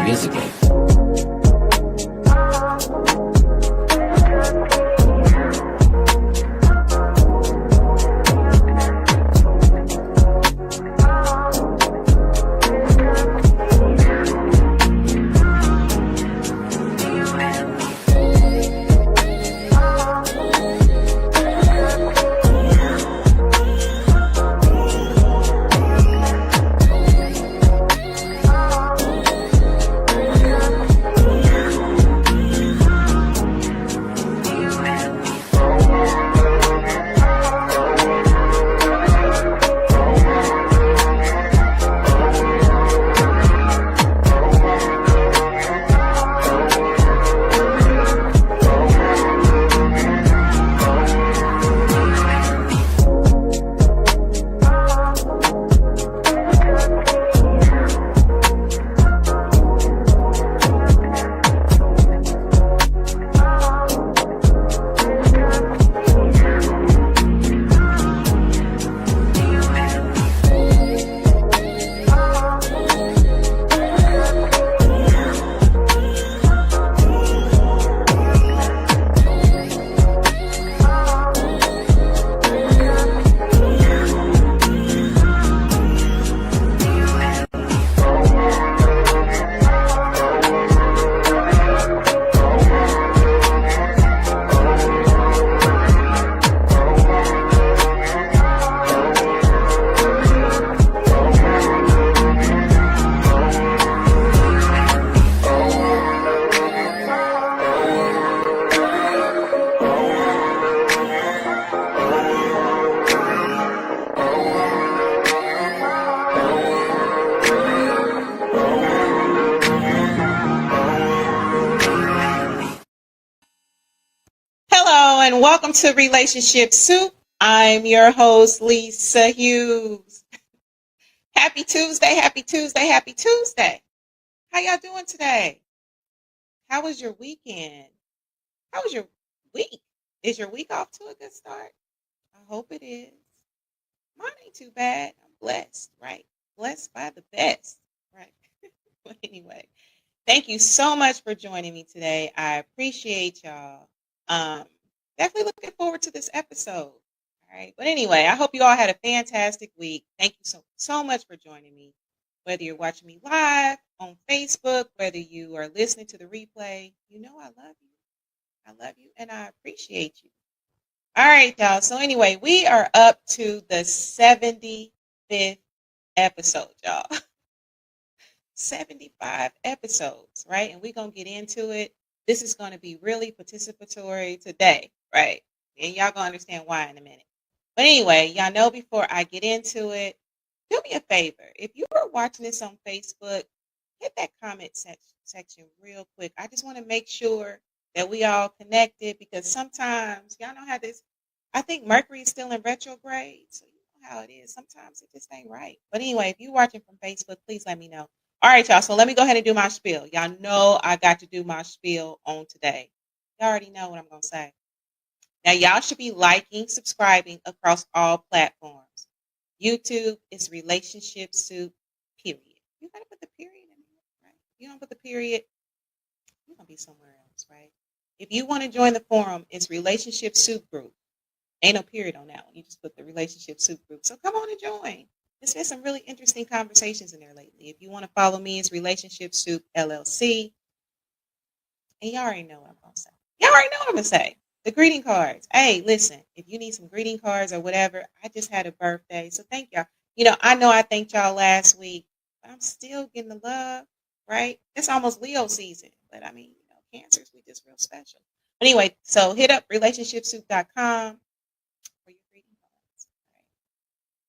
is a game. Hello and welcome to Relationship Soup. I'm your host, Lisa Hughes. Happy Tuesday, happy Tuesday, happy Tuesday. How y'all doing today? How was your weekend? How was your week? Is your week off to a good start? I hope it is. Mine ain't too bad. I'm blessed, right? Blessed by the best, right? But anyway, thank you so much for joining me today. I appreciate y'all. Definitely looking forward to this episode. All right. But anyway, I hope you all had a fantastic week. Thank you so much for joining me. Whether you're watching me live on Facebook, whether you are listening to the replay, you know I love you. I love you and I appreciate you. All right, y'all. So anyway, we are up to the 75th episode, y'all. 75 episodes, right? And we're going to get into it. This is going to be really participatory today, right? And y'all going to understand why in a minute. But anyway, y'all know before I get into it, do me a favor. If you are watching this on Facebook, hit that comment section real quick. I just want to make sure that we all connected because sometimes, y'all know how this, I think Mercury is still in retrograde. So you know how it is. Sometimes it just ain't right. But anyway, if you're watching from Facebook, please let me know. All right, y'all. So let me go ahead and do my spiel. Y'all know I got to do my spiel on today. Y'all already know what I'm going to say. Now, y'all should be liking, subscribing across all platforms. YouTube is Relationship Soup, period. You got to put the period in there, right? If you don't put the period, you're going to be somewhere else, right? If you want to join the forum, it's Relationship Soup Group. Ain't no period on that one. You just put the Relationship Soup Group. So come on and join. There's been some really interesting conversations in there lately. If you want to follow me, it's Relationship Soup LLC. And y'all already know what I'm going to say. Y'all already know what I'm going to say. The greeting cards. Hey, listen, if you need some greeting cards or whatever, I just had a birthday. So thank y'all. You know, I know I thanked y'all last week, but I'm still getting the love, right? It's almost Leo season. But I mean, you know, Cancers, we just real special. But anyway, so hit up relationshipsoup.com for your greeting cards.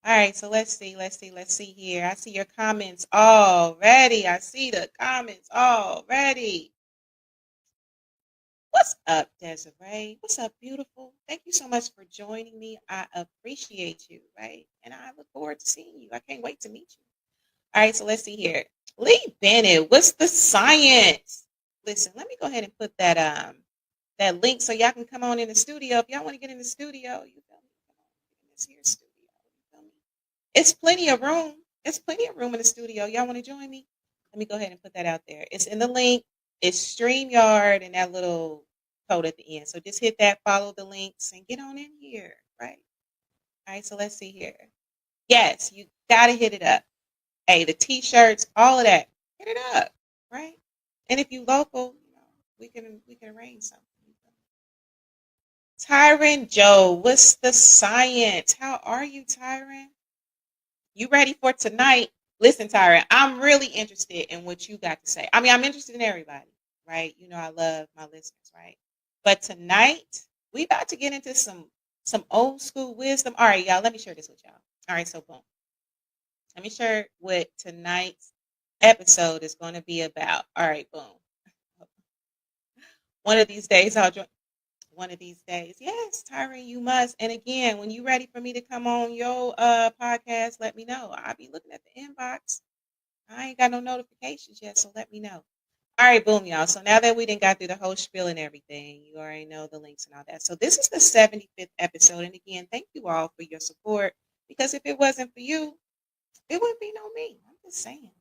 All right, so let's see here. I see your comments already. I see the comments already. What's up, Desiree? What's up, beautiful? Thank you so much for joining me. I appreciate you, right? And I look forward to seeing you. I can't wait to meet you. All right, so let's see here. Lee Bennett, what's the science? Listen, let me go ahead and put that link so y'all can come on in the studio. If y'all want to get in the studio, you feel me? Come on in this here studio. You feel me? It's plenty of room. There's plenty of room in the studio. Y'all want to join me? Let me go ahead and put that out there. It's in the link. It's StreamYard and that little code at the end. So just hit that, follow the links, and get on in here, right? All right, so let's see here. Yes, you got to hit it up. Hey, the t-shirts, all of that, hit it up, right? And if you local, we can arrange something. Tyron Joe, what's the science? How are you, Tyron? You ready for tonight? Listen, Tyron, I'm really interested in what you got to say. I mean, I'm interested in everybody, right? You know, I love my listeners, right? But tonight, we about to get into some old school wisdom. All right, y'all, let me share this with y'all. All right, so boom. Let me share what tonight's episode is going to be about. All right, boom. One of these days, I'll join. One of these days. Yes, Tyron, you must. And again, when you're ready for me to come on your podcast, let me know. I'll be looking at the inbox. I ain't got no notifications yet, so let me know. All right, boom, y'all. So now that we didn't got through the whole spiel and everything, you already know the links and all that. So this is the 75th episode. And again, thank you all for your support. Because if it wasn't for you, it wouldn't be no me. I'm just saying.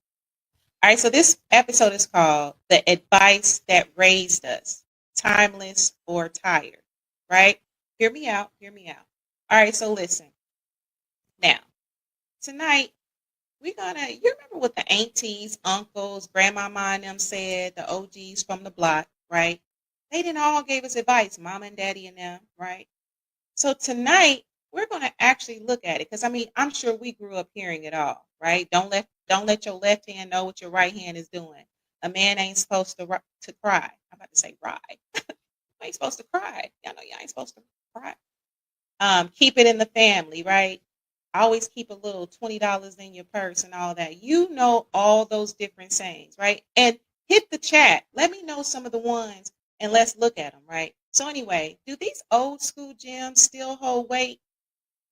All right, so this episode is called The Advice That Raised Us, Timeless or Tired, right? Hear me out, hear me out. All right, so listen. Now, tonight, you remember what the aunties, uncles, grandmama and them said, the OGs from the block, right? They didn't all gave us advice, mama and daddy and them, right? So tonight we're going to actually look at it because I mean I'm sure we grew up hearing it all, right? Don't let your left hand know what your right hand is doing. A man ain't supposed to cry. I'm about to say cry. You ain't supposed to cry. Y'all know y'all ain't supposed to cry. Keep it in the family, right? Always keep a little $20 in your purse and all that. You know all those different sayings, right? And hit the chat. Let me know some of the ones and let's look at them, right? So anyway, do these old school gems still hold weight,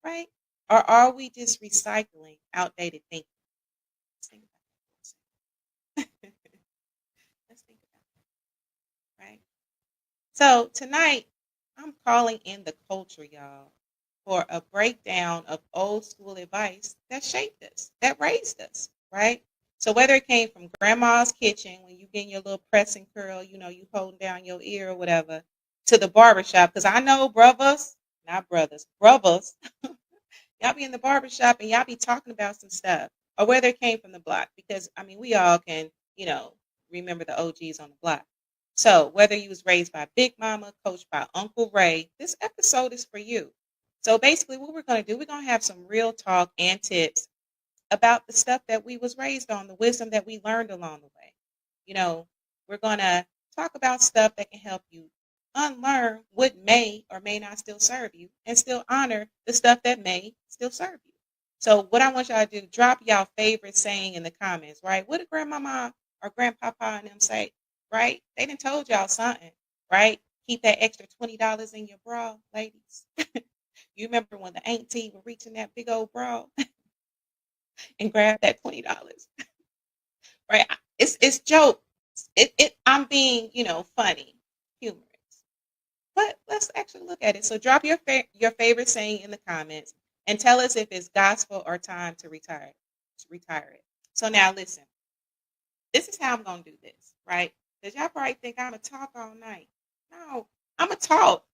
right? Or are we just recycling outdated thinking? Let's think about that. Let's think about that, right? So tonight, I'm calling in the culture, y'all, for a breakdown of old school advice that shaped us, that raised us, right? So whether it came from grandma's kitchen when you getting your little press and curl, you holding down your ear or whatever, to the barbershop, because I know not brothers, y'all be in the barbershop and y'all be talking about some stuff, or whether it came from the block, because I mean we all can, remember the OGs on the block. So whether you was raised by Big Mama, coached by Uncle Ray, this episode is for you. So basically what we're going to do, we're going to have some real talk and tips about the stuff that we was raised on, the wisdom that we learned along the way. You know, we're going to talk about stuff that can help you unlearn what may or may not still serve you and still honor the stuff that may still serve you. So what I want y'all to do, drop y'all favorite saying in the comments, right? What did grandmama or grandpapa and them say, right? They done told y'all something, right? Keep that extra $20 in your bra, ladies. You remember when the auntie were reaching that big old bra and grab that $20, right? It's joke. I'm being funny, humorous, but let's actually look at it. So drop your favorite saying in the comments and tell us if it's gospel or time to retire it. So now listen, this is how I'm gonna do this, right? Because y'all probably think I'm gonna talk all night. No, I'm gonna talk,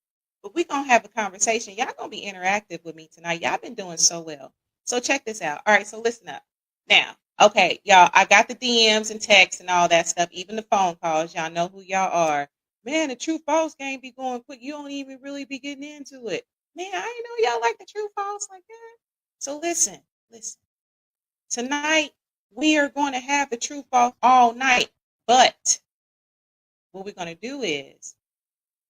but we gonna have a conversation. Y'all gonna be interactive with me tonight. Y'all been doing so well. So check this out. All right, so listen up. Now, okay, y'all, I got the DMs and texts and all that stuff, even the phone calls. Y'all know who y'all are. Man, the true false game be going quick. You don't even really be getting into it. Man, I didn't know y'all like the true false like that. So listen. Tonight, we are going to have the true false all night. But what we're going to do is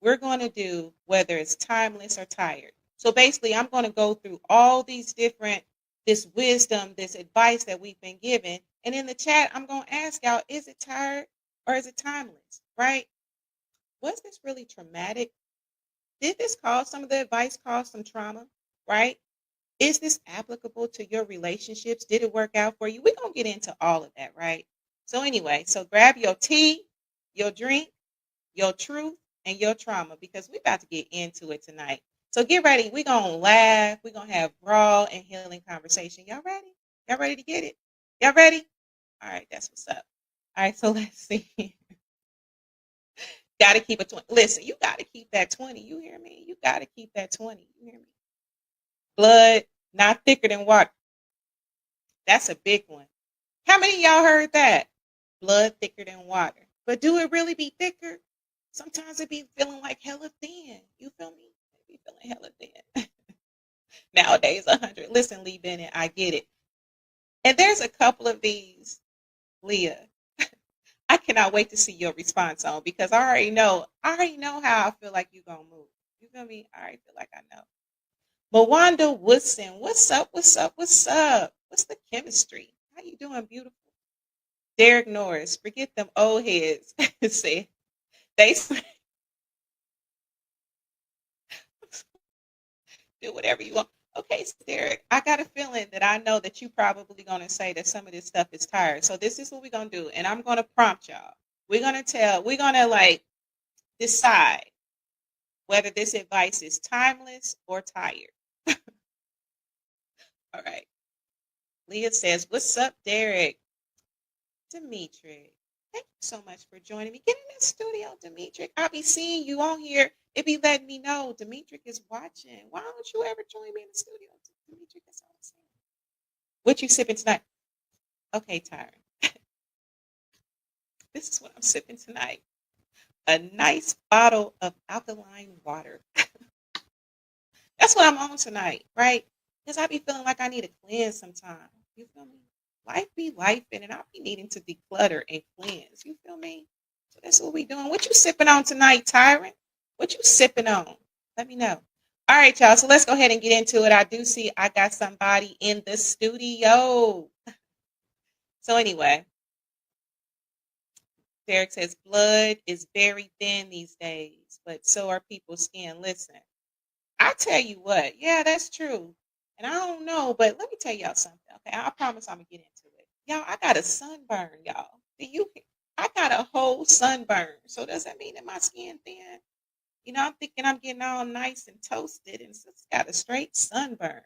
we're going to do whether it's timeless or tired. So basically, I'm going to go through all these different, this wisdom, this advice that we've been given. And in the chat, I'm going to ask y'all, is it tired or is it timeless, right? Was this really traumatic? Did this cause some of the advice cause some trauma, right? Is this applicable to your relationships? Did it work out for you? We're going to get into all of that, right? So anyway, so grab your tea, your drink, your truth, and your trauma because we're about to get into it tonight. So get ready. We're going to laugh. We're going to have raw and healing conversation. Y'all ready? Y'all ready to get it? Y'all ready? All right, that's what's up. All right, so let's see. Got to keep a 20. Listen, you got to keep that 20. You hear me? You got to keep that 20. You hear me? Blood not thicker than water. That's a big one. How many of y'all heard that? Blood thicker than water. But do it really be thicker? Sometimes it be feeling like hella thin. You feel me? It be feeling hella thin. Nowadays, 100. Listen, Lee Bennett, I get it. And there's a couple of these, Leah. I cannot wait to see your response on because I already know how I feel like you're gonna move. You feel me? I already feel like I know. Mawanda Woodson, what's up? What's up? What's up? What's the chemistry? How you doing, beautiful? Derek Norris, forget them old heads. Say they do whatever you want. Okay, so Derek, I got a feeling that I know that you probably gonna say that some of this stuff is tired. So this is what we're gonna do, and I'm gonna prompt y'all. We're gonna like decide whether this advice is timeless or tired. All right. Leah says, "What's up, Derek?" Dimitri, thank you so much for joining me. Get in the studio, Dimitri. I'll be seeing you on here. It be letting me know Dimitri is watching. Why don't you ever join me in the studio, Dimitri? That's all I'm saying. What you sipping tonight? Okay, Tyron. This is what I'm sipping tonight. A nice bottle of alkaline water. That's what I'm on tonight, right? Because I be feeling like I need to cleanse sometime. You feel me? Life be life, and I'll be needing to declutter and cleanse. You feel me? So that's what we doing. What you sipping on tonight, Tyrant? What you sipping on? Let me know. All right, y'all. So let's go ahead and get into it. I do see I got somebody in the studio. So anyway, Derek says blood is very thin these days, but so are people's skin. Listen, I tell you what, yeah, that's true. And I don't know, but let me tell y'all something. Okay, I promise I'm gonna get into it. Y'all, I got a sunburn, y'all. Do you? I got a whole sunburn. So does that mean that my skin thin? You know, I'm thinking I'm getting all nice and toasted, and it's just got a straight sunburn.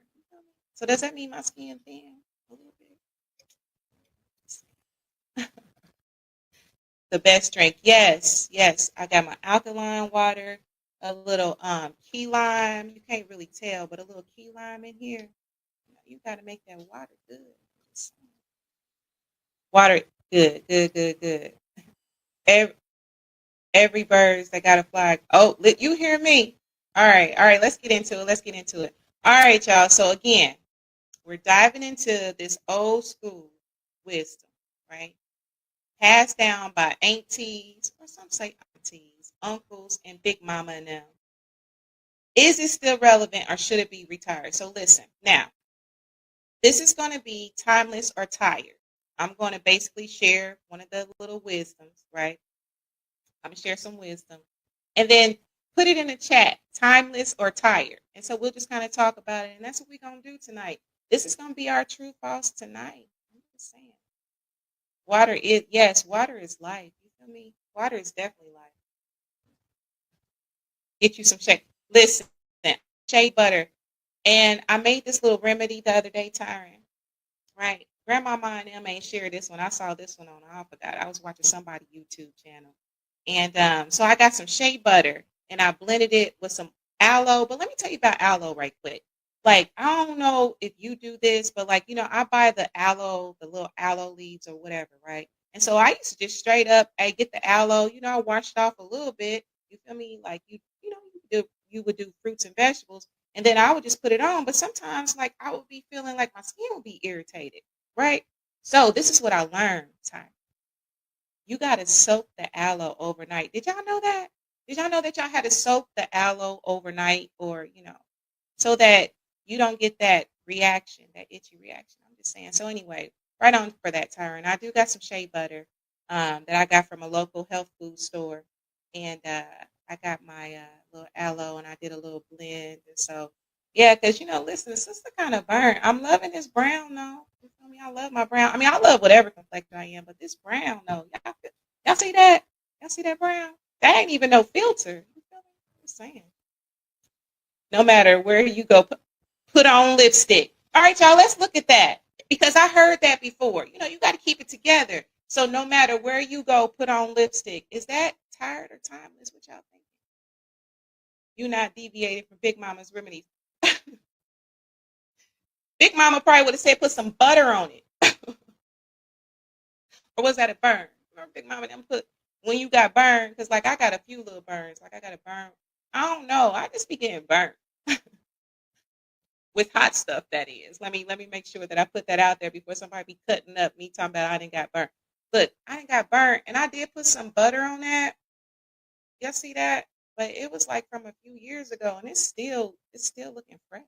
So does that mean my skin thin? A little bit. The best drink, yes, yes. I got my alkaline water, a little key lime. You can't really tell, but a little key lime in here. You got to make that water good. Water good, good, good, good. Every, every birds that got a flag. Oh, you hear me? All right. Let's get into it. Let's get into it. All right, y'all. So again, we're diving into this old school wisdom, right? Passed down by aunties, or some say aunties, uncles, and big mama and them. Is it still relevant or should it be retired? So listen, now, this is going to be timeless or tired. I'm going to basically share one of the little wisdoms, right? I'm going to share some wisdom. And then put it in the chat, timeless or tired. And so we'll just kind of talk about it. And that's what we're going to do tonight. This is going to be our true false tonight. I'm just saying. Water is life. You feel me? Water is definitely life. Get you some shea. Listen, shea butter. And I made this little remedy the other day, Tyron. Right. Grandmama and them ain't shared this one. I saw this one on. I forgot. I was watching somebody YouTube channel. And so I got some shea butter and I blended it with some aloe. But let me tell you about aloe right quick. Like, I don't know if you do this, but like, I buy the aloe, the little aloe leaves or whatever, right? And so I used to just straight up, I get the aloe, I washed off a little bit. You feel me? Like you would do fruits and vegetables, and then I would just put it on. But sometimes, like, I would be feeling like my skin would be irritated, right? So this is what I learned, Ty. You got to soak the aloe overnight. Did y'all know that? Did y'all know that y'all had to soak the aloe overnight, or so that you don't get that reaction, that itchy reaction? I'm just saying. So anyway, right on for that, Tyron. I do got some shea butter that I got from a local health food store, and I got my little aloe, and I did a little blend, and so yeah, because listen, the sister kind of burnt. I'm loving this brown though. You feel me? I love my brown. I mean, I love whatever complexion I am, but this brown though, y'all see that? Y'all see that brown? That ain't even no filter. You feel me? I'm just saying. No matter where you go, put on lipstick. All right, y'all, let's look at that. Because I heard that before. You got to keep it together. So no matter where you go, put on lipstick. Is that tired or timeless? What y'all think? You're not deviating from Big Mama's remedies. Big Mama probably would have said put some butter on it. Or was that a burn? Remember Big Mama them put when you got burned? Because like I got a few little burns. Like I got a burn. I don't know. I just be getting burnt with hot stuff. That is. Let me make sure that I put that out there before somebody be cutting up me talking about I didn't got burnt. Look, I didn't got burnt, and I did put some butter on that. Y'all see that? But it was like from a few years ago, and it's still looking fresh.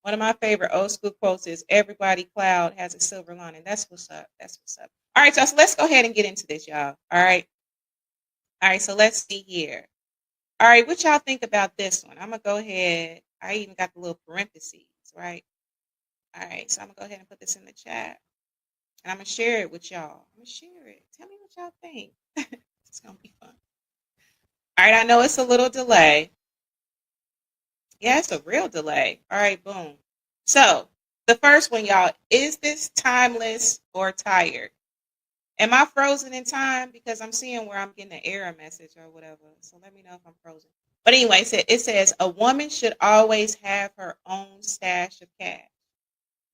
One of my favorite old school quotes is "Everybody cloud has a silver lining." That's what's up. That's what's up. All right, y'all. So let's go ahead and get into this, y'all. All right. All right. So let's see here. All right. What y'all think about this one? I'm gonna go ahead. I even got the little parentheses, right? All right. So I'm gonna go ahead and put this in the chat, and I'm gonna share it with y'all. I'm gonna share it. Tell me what y'all think. It's gonna be fun. All right. I know it's a little delay. Yeah, it's a real delay. All right, boom. So the first one, y'all, is this timeless or tired? Am I frozen in time? Because I'm seeing where I'm getting an error message or whatever. So let me know if I'm frozen. But anyway, it says a woman should always have her own stash of cash.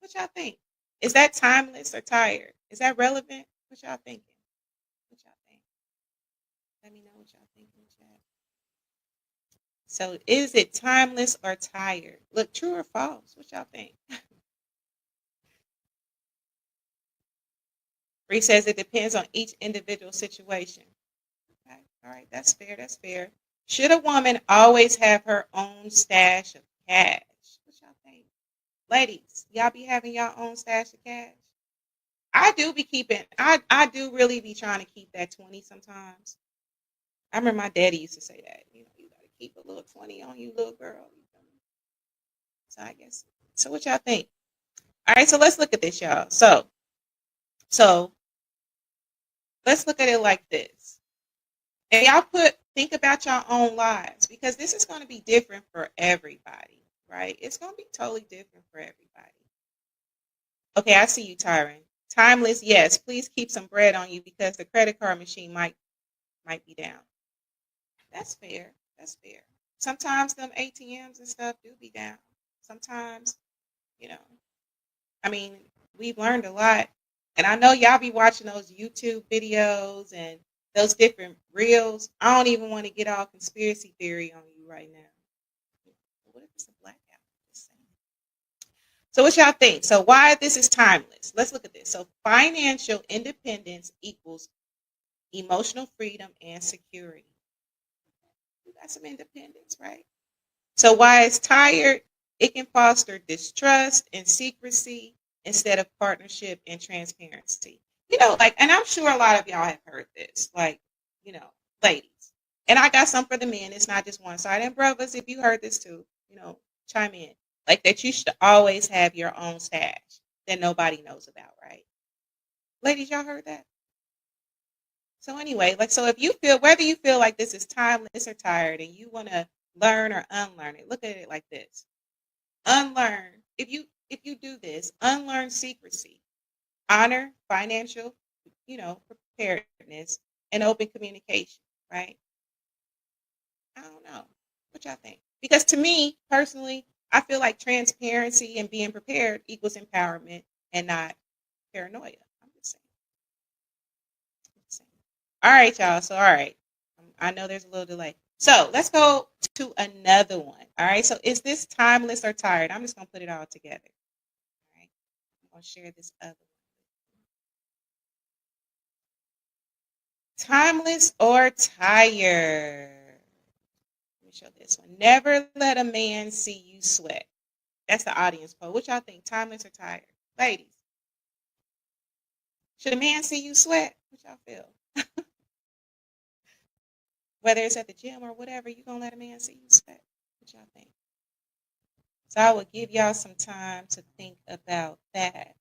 What y'all think? Is that timeless or tired? Is that relevant? What y'all thinking? What y'all think? Let me know what y'all think in the chat. So is it timeless or tired? Look, true or false? What y'all think? Bree says it depends on each individual situation. Okay. All right, that's fair. That's fair. Should a woman always have her own stash of cash? What y'all think? Ladies, y'all be having your own stash of cash? I do be keeping, I do really be trying to keep that 20 sometimes. I remember my daddy used to say that, you got to keep a little 20 on you, little girl. So I guess, so what y'all think? All right, so let's look at this, y'all. So let's look at it like this. And y'all think about your own lives because this is going to be different for everybody, right? It's going to be totally different for everybody. Okay, I see you, Tyron. Timeless, yes. Please keep some bread on you because the credit card machine might be down. That's fair. That's fair. Sometimes them ATMs and stuff do be down. Sometimes, you know, I mean, we've learned a lot. And I know y'all be watching those YouTube videos and those different reels. I don't even want to get all conspiracy theory on you right now. What if it's a blackout? So what y'all think? So why this is timeless? Let's look at this. So financial independence equals emotional freedom and security. You got some independence, right? So why it's tired? It can foster distrust and secrecy instead of partnership and transparency. Like, and I'm sure a lot of y'all have heard this, like, you know, ladies. And I got some for the men. It's not just one side. And brothers, if you heard this too, chime in. Like that you should always have your own stash that nobody knows about, right? Ladies, y'all heard that? So anyway, like so if you feel whether you feel like this is timeless or tired and you want to learn or unlearn it, look at it like this. Unlearn. If you do this, unlearn secrecy, honor financial, preparedness and open communication, right? I don't know. What y'all think? Because to me, personally, I feel like transparency and being prepared equals empowerment and not paranoia. I'm just saying. All right, y'all. So, all right. I know there's a little delay. So, let's go to another one. All right. So, is this timeless or tired? I'm just going to put it all together. All right. I'm going to share this other one. Timeless or tired? Let me show this one. Never let a man see you sweat. That's the audience poll. What y'all think? Timeless or tired? Ladies, should a man see you sweat? What y'all feel? Whether it's at the gym or whatever, you gonna let a man see you sweat? What y'all think? So I will give y'all some time to think about that.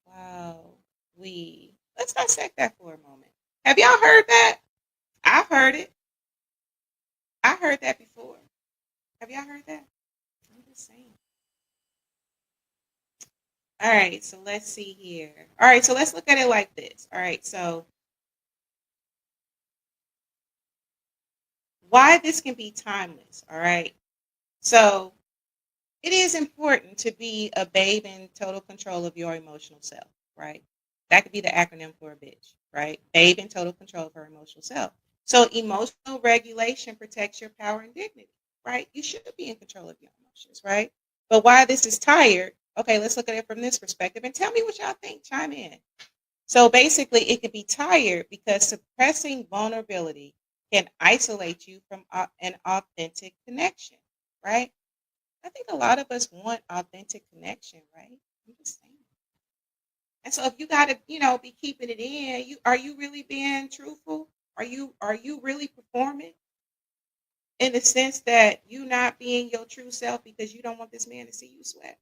Wow. Let's dissect that for a moment. Have y'all heard that? I've heard it. I heard that before. Have y'all heard that? I'm just saying. All right, so let's see here. All right, so let's look at it like this. All right, so why this can be timeless. All right, so it is important to be a babe in total control of your emotional self, right? That could be the acronym for a bitch, right? Babe in total control of her emotional self. So emotional regulation protects your power and dignity, right? You should be in control of your emotions, right? But why this is tired, okay, let's look at it from this perspective and tell me what y'all think. Chime in. So basically, it can be tired because suppressing vulnerability can isolate you from an authentic connection, right? I think a lot of us want authentic connection, right? I'm just saying. And so if you gotta, be keeping it in, are you really being truthful? Are you really performing in the sense that you not being your true self because you don't want this man to see you sweat?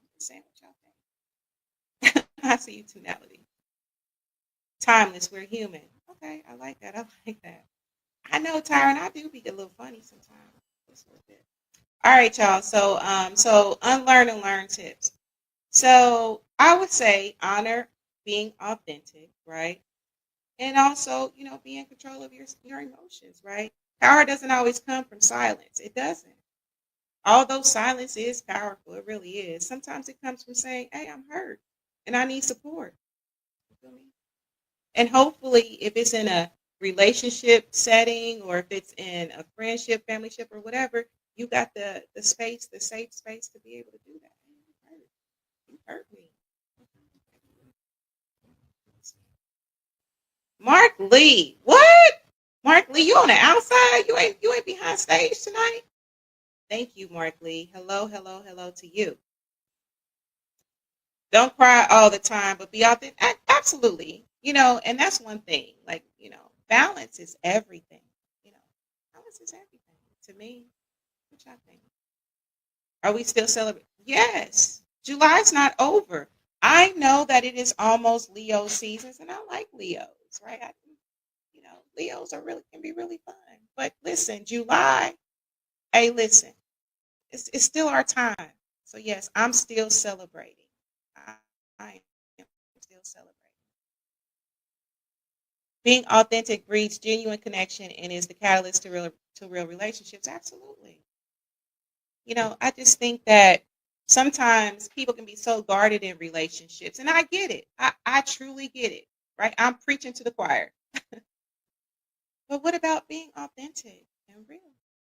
I'm just saying what y'all think. I see you tonality. Timeless, we're human. Okay, I like that. I like that. I know, Tyron, I do be a little funny sometimes. Just a little bit. All right, y'all. So unlearn and learn tips. So I would say honor being authentic, right? And also, be in control of your emotions, right? Power doesn't always come from silence. It doesn't. Although silence is powerful, it really is. Sometimes it comes from saying, "Hey, I'm hurt and I need support." You feel me? And hopefully, if it's in a relationship setting or if it's in a friendship, familyship, or whatever, you got the space, the safe space to be able to do that. "Hey, I'm hurt. You hurt me." Mark Lee. What? Mark Lee, you on the outside? You ain't behind stage tonight? Thank you, Mark Lee. Hello, hello, hello to you. Don't cry all the time, but be authentic. Absolutely. And that's one thing. Like, balance is everything. You know, balance is everything to me. What y'all think? Are we still celebrating? Yes. July's not over. I know that it is almost Leo seasons, and I like Leos, right? Leos can be really fun. But listen, July, hey, listen, it's still our time. So yes, I'm still celebrating. I am still celebrating. Being authentic breeds genuine connection and is the catalyst to real relationships. Absolutely. I just think that sometimes people can be so guarded in relationships, and I get it. I truly get it. Right? I'm preaching to the choir. But what about being authentic and real?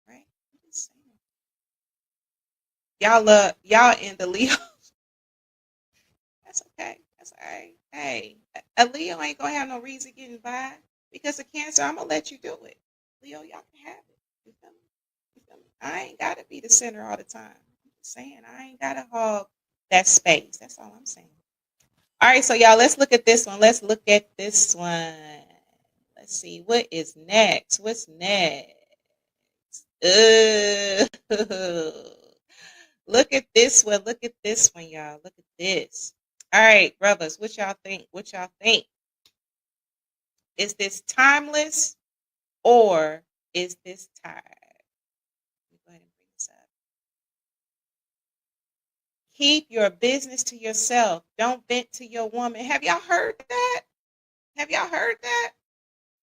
Right? I'm just saying. Y'all in the Leo. That's okay. That's all right. Hey, a Leo ain't gonna have no reason getting by because of Cancer. I'm gonna let you do it. Leo, y'all can have it. You feel me? You feel me? I ain't gotta be the center all the time. I'm just saying I ain't gotta hog that space. That's all I'm saying. All right, so y'all, let's look at this one. Let's look at this one. Let's see what is next. What's next? Ugh. Look at this one. Look at this one, y'all. Look at this. All right, brothers, what y'all think? What y'all think? Is this timeless or is this tired? Let me go ahead and bring this up. Keep your business to yourself. Don't vent to your woman. Have y'all heard that? Have y'all heard that?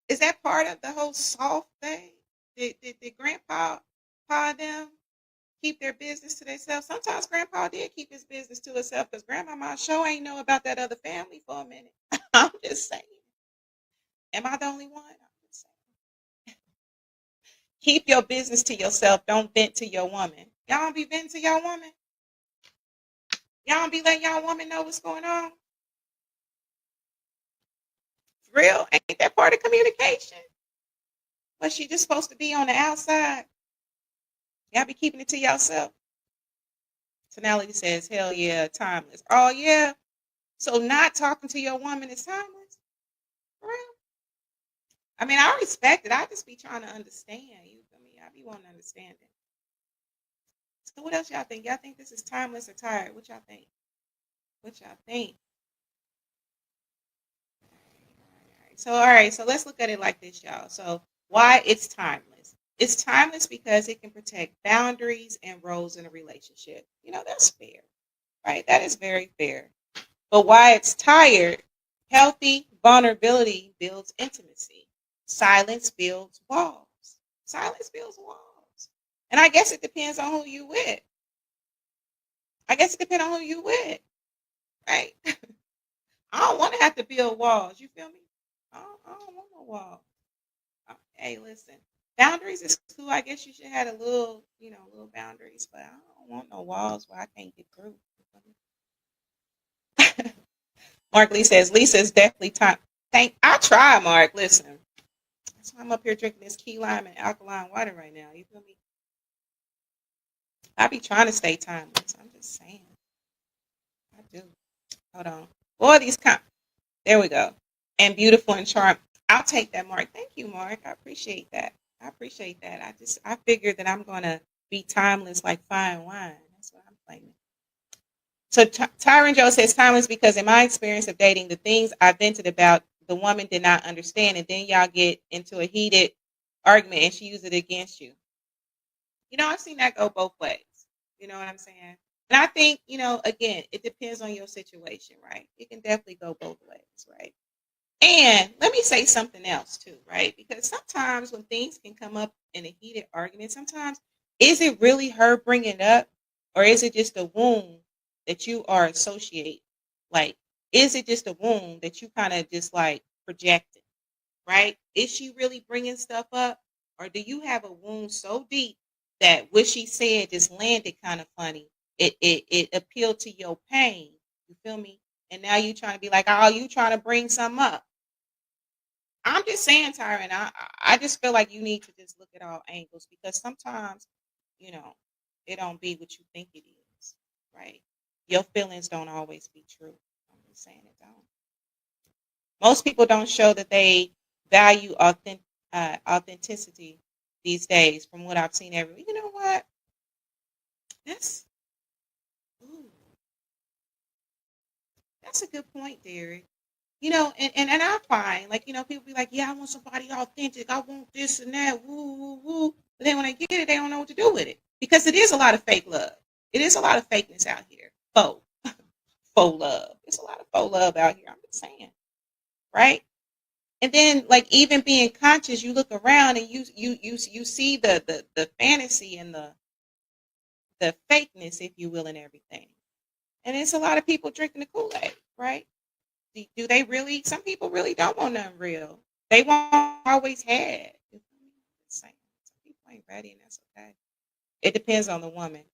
Is that part of the whole soft thing? Did grandpa them keep their business to themselves? Sometimes grandpa did keep his business to himself because grandmama sure ain't know about that other family for a minute. I'm just saying. Am I the only one? I'm just saying. Keep your business to yourself. Don't vent to your woman. Y'all don't be venting to your woman? Y'all don't be letting y'all woman know what's going on? For real? Ain't that part of communication? But she just supposed to be on the outside. Y'all be keeping it to yourself. Tonality says, hell yeah, timeless. Oh yeah. So not talking to your woman is timeless? For real? I mean, I respect it. I just be trying to understand. You feel me? I be wanting to understand it. So what else y'all think? Y'all think this is timeless or tired? What y'all think? What y'all think? All right. So let's look at it like this, y'all. So why it's timeless? It's timeless because it can protect boundaries and roles in a relationship. That's fair. right? That is very fair. But why it's tired, healthy vulnerability builds intimacy. Silence builds walls. Silence builds walls. And I guess it depends on who you with. I guess it depends on who you with, right? I don't want to have to build walls. You feel me? I don't want no walls. Hey, listen. Boundaries is cool. I guess you should have a little, little boundaries, but I don't want no walls where I can't get through. Mark Lee says, Lisa's definitely time. I try, Mark. Listen. That's why I'm up here drinking this key lime and alkaline water right now. You feel me? I be trying to stay timeless. I'm just saying. I do. Hold on. Boy, there we go. And beautiful and charming. I'll take that, Mark. Thank you, Mark. I appreciate that. I figured that I'm gonna be timeless like fine wine. That's what I'm claiming. So Tyron Joe says timeless because in my experience of dating, the things I vented about, the woman did not understand, and then y'all get into a heated argument and she used it against you. I've seen that go both ways. You know what I'm saying? And I think, again, it depends on your situation, right? It can definitely go both ways, right? And let me say something else too, right? Because sometimes when things can come up in a heated argument, sometimes is it really her bringing it up, or is it just a wound that you are associating? Like, is it just a wound that you kind of just like projected, right? Is she really bringing stuff up, or do you have a wound so deep that what she said just landed kind of funny? It appealed to your pain. You feel me? And now you trying to be like, oh, you trying to bring something up. I'm just saying, Tyron, I just feel like you need to just look at all angles because sometimes, you know, it don't be what you think it is, right? Your feelings don't always be true. I'm just saying it don't. Most people don't show that they value authenticity these days from what I've seen everywhere. You know what? That's ooh, that's a good point, Derek. And I find like, people be like, yeah, I want somebody authentic. I want this and that. Woo, woo, woo. But then when they get it, they don't know what to do with it. Because it is a lot of fake love. It is a lot of fakeness out here. Faux love. There's a lot of faux love out here. I'm just saying. Right? And then like even being conscious, you look around and you see the fantasy and the fakeness, if you will, and everything. And it's a lot of people drinking the Kool-Aid, right? Do they really? Some people really don't want nothing real. They won't always had. Some people ain't ready, and that's okay. It depends on the woman.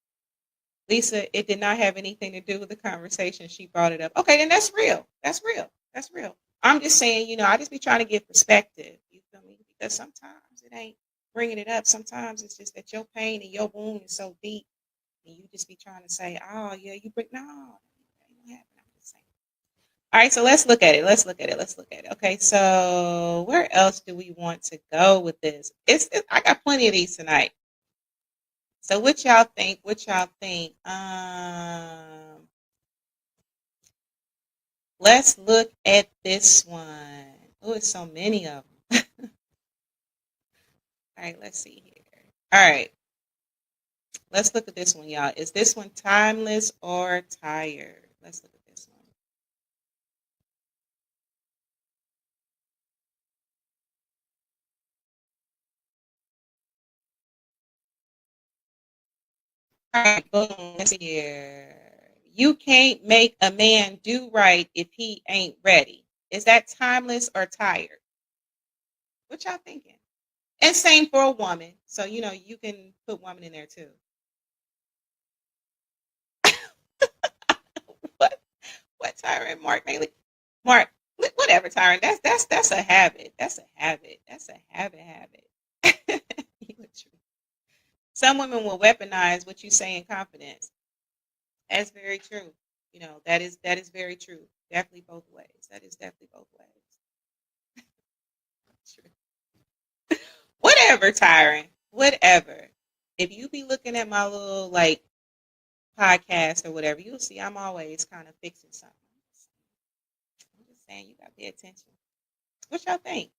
Lisa, it did not have anything to do with the conversation. She brought it up. Okay, then that's real. That's real. That's real. I'm just saying, I just be trying to get perspective. You feel me? Because sometimes it ain't bringing it up. Sometimes it's just that your pain and your wound is so deep, and you just be trying to say, "Oh yeah, you bring no." It ain't happen. I'm just saying. All right, so let's look at it. Okay, so where else do we want to go with this? I got plenty of these tonight. So what y'all think? Let's look at this one. Oh, it's so many of them. All right, let's see here. All right, let's look at this one, y'all. Is this one timeless or tired? Let's look at this one. All right, boom. Let's see here. You can't make a man do right if he ain't ready. Is that timeless or tired? What y'all thinking? And same for a woman. So, you can put woman in there too. what? What, Tyron? Mark Bailey? Mark, whatever, Tyron. That's a habit. That's a habit. That's a habit. Some women will weaponize what you say in confidence. That's very true. That is very true. Definitely both ways. That is definitely both ways. True. Whatever, Tyron. Whatever. If you be looking at my little like podcast or whatever, you'll see I'm always kind of fixing something. I'm just saying you gotta pay attention. What y'all think?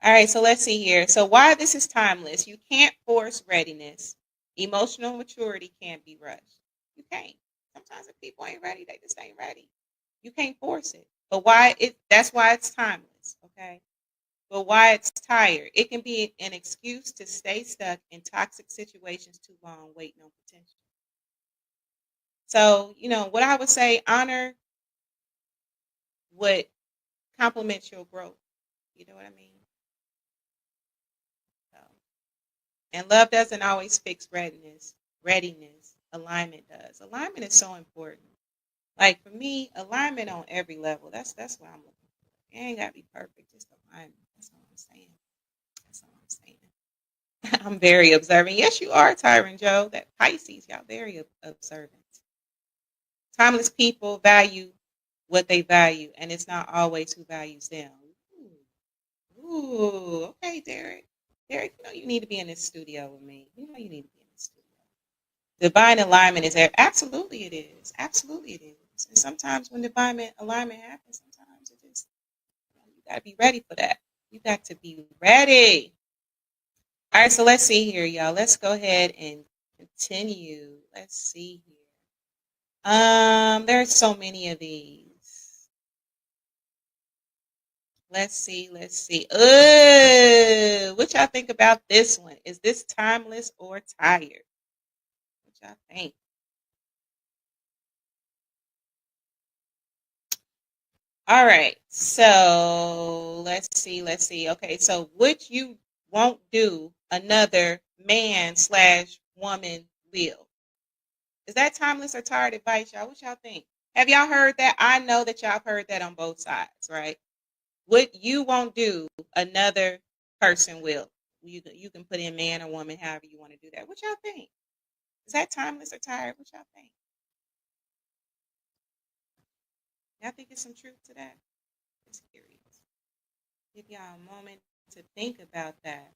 All right, so let's see here. So why this is timeless. You can't force readiness. Emotional maturity can't be rushed. You can't. Sometimes if people ain't ready, they just ain't ready. You can't force it. But why it that's why it's timeless, okay? But why it's tired. It can be an excuse to stay stuck in toxic situations too long, waiting on potential. So, what I would say, honor what complements your growth. You know what I mean? So, and love doesn't always fix readiness. Readiness, alignment does. Alignment is so important. Like for me, alignment on every level. That's what I'm looking for. It ain't gotta be perfect, just alignment. That's all I'm saying. That's all I'm saying. I'm very observant. Yes, you are, Tyron Joe. That Pisces, y'all very observant. Timeless people value what they value, and it's not always who values them. Ooh, okay, Derek. Derek, you need to be in this studio with me. You need to be in this studio. Divine alignment is there. Absolutely it is. Absolutely it is. And sometimes when divine alignment happens, sometimes it just, you got to be ready for that. You got to be ready. All right, so let's see here, y'all. Let's go ahead and continue. Let's see here. There's so many of these. Let's see. What y'all think about this one? Is this timeless or tired? What y'all think? All right. So let's see. Okay. So what you won't do, another man/woman will. Is that timeless or tired advice, y'all? What y'all think? Have y'all heard that? I know that y'all have heard that on both sides, right? What you won't do, another person will. You can put in man or woman, however you want to do that. What y'all think? Is that timeless or tired? What y'all think? Y'all think there's some truth to that? Just curious. Give y'all a moment to think about that.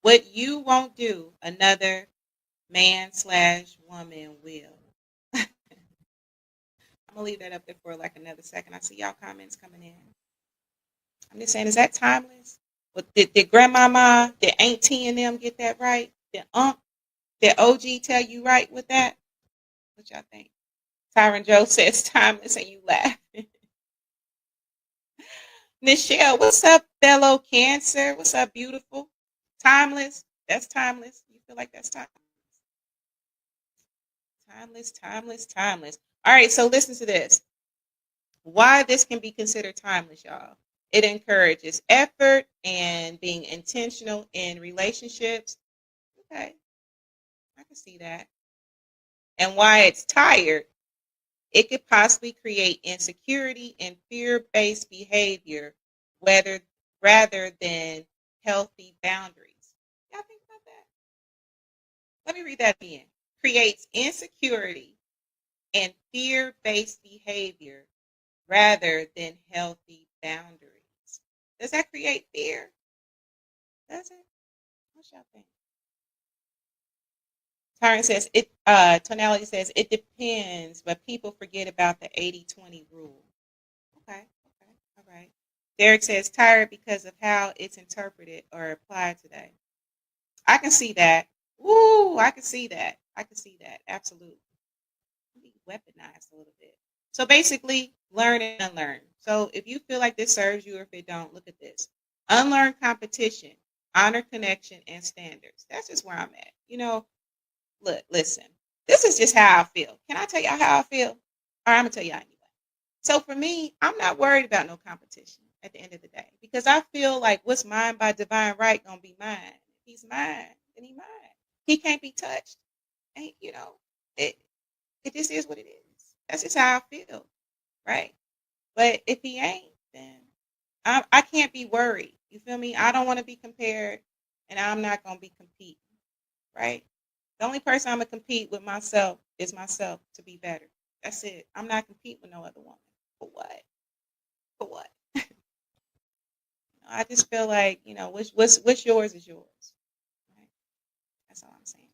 What you won't do, another man/woman will. I'm gonna leave that up there for like another second. I see y'all comments coming in. I'm just saying, is that timeless? But did grandmama, did auntie and them get that right? Did OG tell you right with that? What y'all think? Tyron Joe says timeless and you laugh. Nichelle, what's up, fellow Cancer? What's up, beautiful? Timeless. That's timeless. You feel like that's timeless? Timeless. All right, so listen to this. Why this can be considered timeless, y'all. It encourages effort and being intentional in relationships. Okay, I can see that. And why it's tired, it could possibly create insecurity and fear-based behavior whether, rather than healthy boundaries. Y'all think about that? Let me read that again. Creates insecurity and fear-based behavior rather than healthy boundaries. Does that create fear? Does it? What y'all think? Tyron says tonality says it depends, but people forget about the 80-20 rule. Okay, all right. Derek says tired because of how it's interpreted or applied today. I can see that. Ooh, I can see that. Absolutely. Be weaponized a little bit. So basically, learn and unlearn. So if you feel like this serves you or if it don't, look at this. Unlearn competition, honor connection, and standards. That's just where I'm at. Look, listen. This is just how I feel. Can I tell y'all how I feel? All right, I'm gonna tell y'all anyway. So for me, I'm not worried about no competition at the end of the day because I feel like what's mine by divine right gonna be mine. If he's mine, then he's mine. He can't be touched. And it it just is what it is. That's just how I feel, right? But if he ain't, then I can't be worried. You feel me? I don't want to be compared, and I'm not gonna be competing, right? The only person I'm gonna compete with myself is myself to be better. That's it. I'm not competing with no other woman. For what? For what? I just feel like what's yours is yours. Right? That's all I'm saying.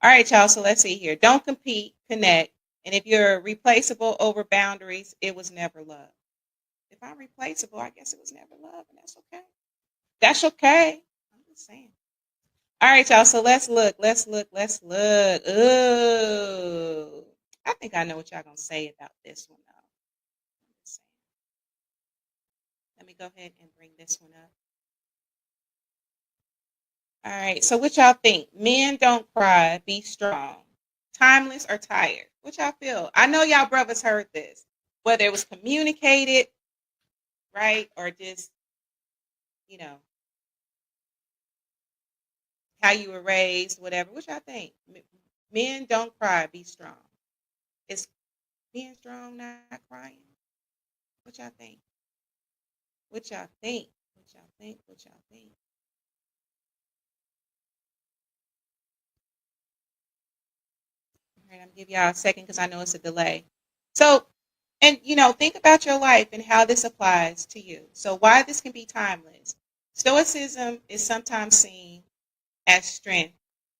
All right, y'all. So let's see here. Don't compete, connect, and if you're replaceable over boundaries, it was never love. If I'm replaceable, I guess it was never love, and that's okay. That's okay. I'm just saying. All right, y'all. So let's look. Ooh. I think I know what y'all gonna say about this one though. Let me go ahead and bring this one up. All right. So what y'all think? Men don't cry, be strong. Timeless or tired? What y'all feel? I know y'all brothers heard this. Whether it was communicated, right? Or just, you know, how you were raised, whatever. What y'all think? Men don't cry, be strong. Is being strong not crying? What y'all think? What y'all think? What y'all think? What y'all think? All right, I'm gonna give y'all a second because I know it's a delay. So, and think about your life and how this applies to you. So, why this can be timeless. Stoicism is sometimes seen as strength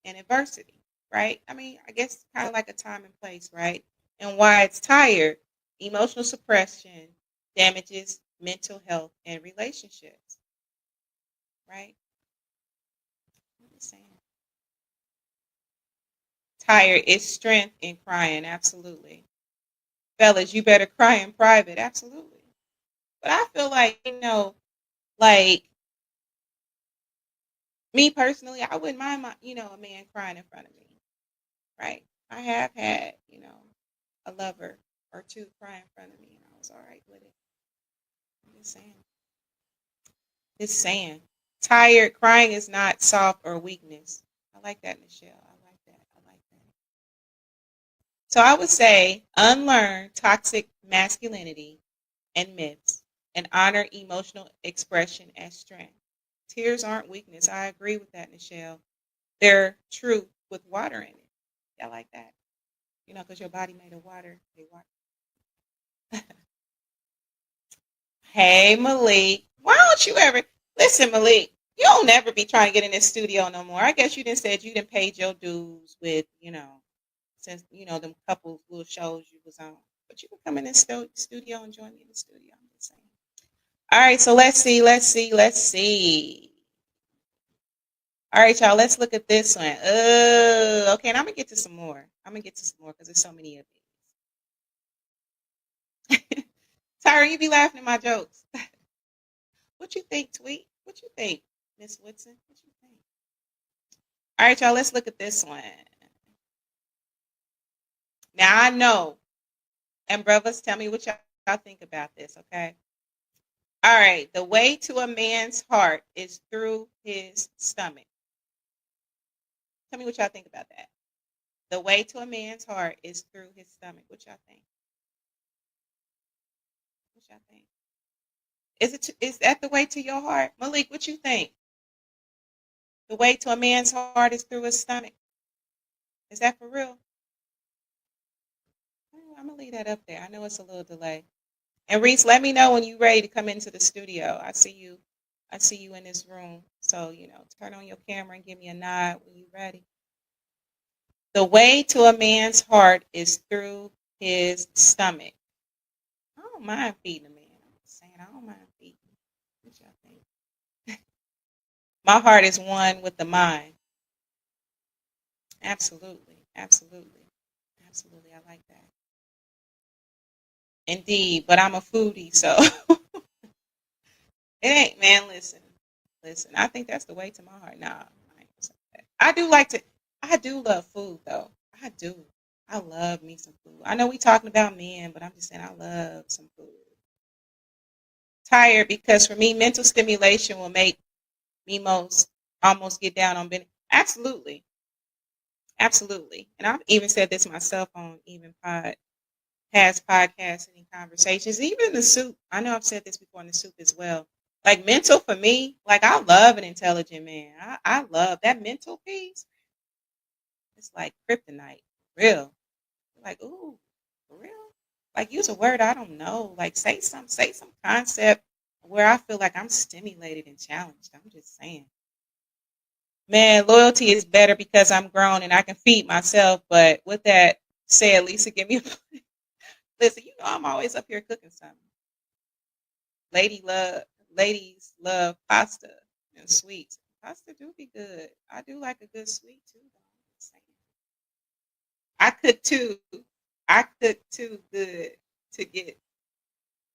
in adversity, right? I mean, I guess kind of like a time and place, right? And why it's tired, emotional suppression damages mental health and relationships, right? I'm just saying. Tired is strength in crying, absolutely. Fellas, you better cry in private, absolutely. But I feel like, like me personally, I wouldn't mind a man crying in front of me, right? I have had, a lover or two cry in front of me, and I was all right with it. I'm just saying. Just saying. Tired crying is not soft or weakness. I like that, Michelle. I like that. I like that. So I would say unlearn toxic masculinity and myths and honor emotional expression as strength. Tears aren't weakness. I agree with that, Michelle. They're truth with water in it. I like that. Because your body made of water. Hey, Malik. Why don't you ever listen, Malik? You don't never be trying to get in this studio no more. I guess you didn't said you didn't paid your dues with, since them couple little shows you was on. But you can come in this studio and join me in the studio. I'm just saying. All right, so let's see. All right, y'all, let's look at this one. Okay, and I'm gonna get to some more. Because there's so many of these. Tyra, you be laughing at my jokes. What you think, Tweet? What you think, Miss Woodson? What you think? All right, y'all, let's look at this one. Now I know, and brothers, tell me what y'all think about this, okay? All right, the way to a man's heart is through his stomach. Tell me what y'all think about that. The way to a man's heart is through his stomach. What y'all think? What y'all think? Is that the way to your heart? Malik, what you think? The way to a man's heart is through his stomach. Is that for real? I'm gonna leave that up there. I know it's a little delay. And Reese, let me know when you're ready to come into the studio. I see you. I see you in this room. So, turn on your camera and give me a nod when you're ready. The way to a man's heart is through his stomach. I don't mind feeding a man. I'm just saying, I don't mind feeding. What y'all think? My heart is one with the mind. Absolutely. Absolutely. Absolutely. I like that. Indeed. But I'm a foodie, so it ain't, man. Listen. I think that's the way to my heart. Nah, I ain't gonna say that. I do love food though. I do. I love me some food. I know we talking about men, but I'm just saying I love some food. Tired because for me, mental stimulation will make me most almost get down on business. Absolutely. Absolutely. And I've even said this myself on even past podcasts and in conversations, even in the soup. I know I've said this before in the soup as well. Like mental for me, like I love an intelligent man. I love that mental piece. It's like kryptonite. Real. Like, ooh, for real? Like use a word I don't know. Like say some concept where I feel like I'm stimulated and challenged. I'm just saying. Man, loyalty is better because I'm grown and I can feed myself. But with that said, Lisa, give me a listen, I'm always up here cooking something. Ladies love pasta and sweets. Pasta do be good. I do like a good sweet too. Though. I cook too. I cook too good to get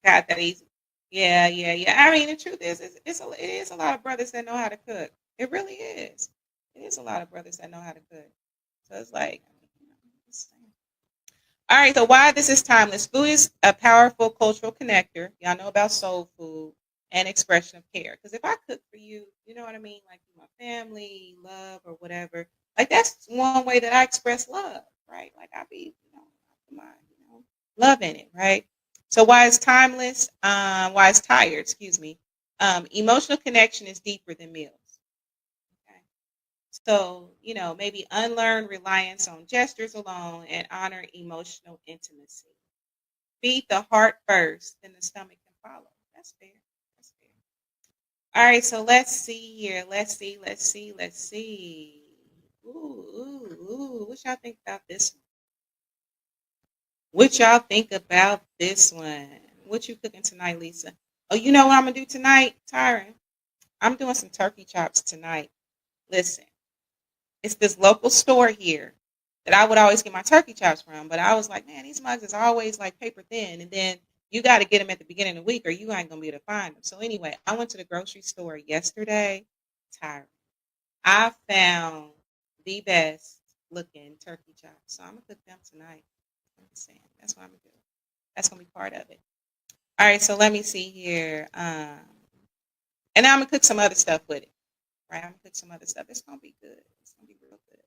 got that easy. Yeah, yeah, yeah. I mean, the truth is, it is a lot of brothers that know how to cook. It really is. It is a lot of brothers that know how to cook. So it's like, all right. So why this is timeless? Food is a powerful cultural connector. Y'all know about soul food and expression of care. Because if I cook for you, you know what I mean, like my family, love, or whatever. Like that's one way that I express love, right? Like I be, my, love in it, right? So why is timeless? Why is tired? Excuse me. Emotional connection is deeper than meals. Okay. So, maybe unlearn reliance on gestures alone and honor emotional intimacy. Feed the heart first, then the stomach can follow. That's fair. That's fair. All right, so let's see here. Let's see. Ooh. What y'all think about this one? What y'all think about this one? What you cooking tonight, Lisa? Oh, you know what I'm gonna do tonight, Tyron? I'm doing some turkey chops tonight. Listen, it's this local store here that I would always get my turkey chops from, but I was like, man, these mugs is always like paper thin, and then you got to get them at the beginning of the week, or you ain't gonna be able to find them. So anyway, I went to the grocery store yesterday. Tyron, I found the best looking turkey chops, so I'm gonna cook them tonight. I'm just saying, that's what I'm gonna do. That's gonna be part of it. All right, so let me see here. And now I'm gonna cook some other stuff with it. Right, I'm gonna cook some other stuff. It's gonna be good. It's gonna be real good.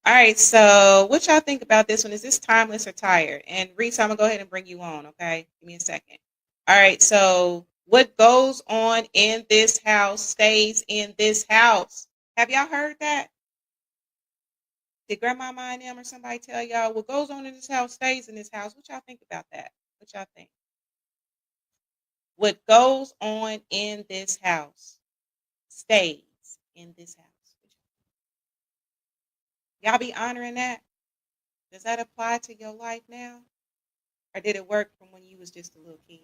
All right, so what y'all think about this one? Is this timeless or tired? And Reese, I'm gonna go ahead and bring you on. Okay, give me a second. All right, so what goes on in this house stays in this house. Have y'all heard that? Did Grandmama and them or somebody tell y'all what goes on in this house stays in this house? What y'all think about that? What y'all think? What goes on in this house stays in this house. Y'all be honoring that? Does that apply to your life now? Or did it work from when you was just a little kid?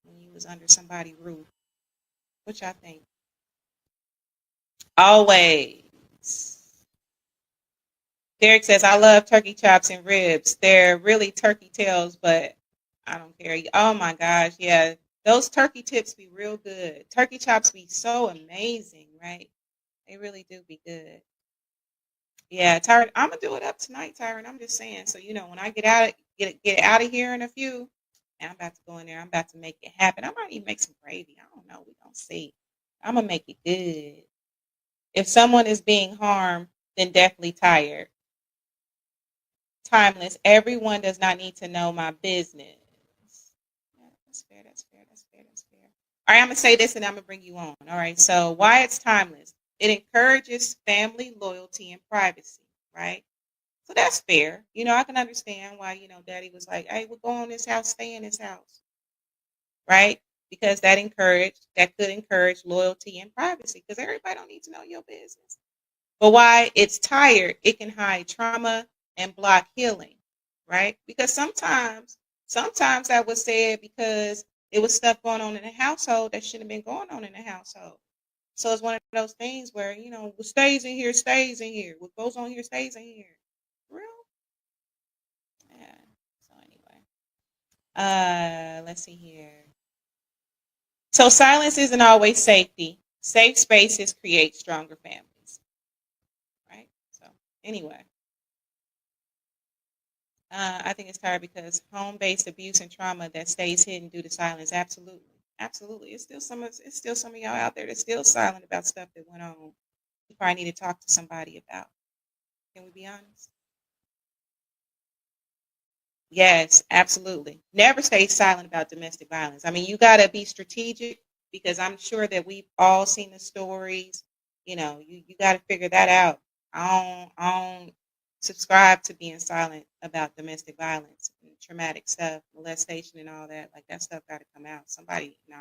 When you was under somebody's roof? What y'all think? Always. Derek says, I love turkey chops and ribs. They're really turkey tails, but I don't care. Oh my gosh, yeah. Those turkey tips be real good. Turkey chops be so amazing, right? They really do be good. Yeah, Tyron, I'm gonna do it up tonight, Tyron. I'm just saying. So when I get out of here in a few, and I'm about to go in there. I'm about to make it happen. I might even make some gravy. I don't know. We gonna see. I'm gonna make it good. If someone is being harmed, then definitely tired. Timeless. Everyone does not need to know my business. Yeah, that's fair. That's fair. That's fair. That's fair. All right, I'm gonna say this, and I'm gonna bring you on. All right. So why it's timeless? It encourages family loyalty and privacy. Right. So that's fair. I can understand why, daddy was like, hey, we'll go on this house, stay in this house, right? Because that could encourage loyalty and privacy because everybody don't need to know your business. But why it's tired, it can hide trauma and block healing, right? Because sometimes that was said because it was stuff going on in the household that shouldn't have been going on in the household. So it's one of those things where, what stays in here stays in here. What goes on here stays in here. Real? Yeah. So anyway, let's see here. So silence isn't always safety. Safe spaces create stronger families, right? So anyway, I think it's tired because home-based abuse and trauma that stays hidden due to silence. Absolutely, absolutely. It's still some of y'all out there that's still silent about stuff that went on. You probably need to talk to somebody about. Can we be honest? Yes, absolutely. Never stay silent about domestic violence. I mean, you got to be strategic because I'm sure that we've all seen the stories. You got to figure that out. I don't subscribe to being silent about domestic violence and traumatic stuff, molestation, and all that. Like that stuff got to come out. Somebody, no,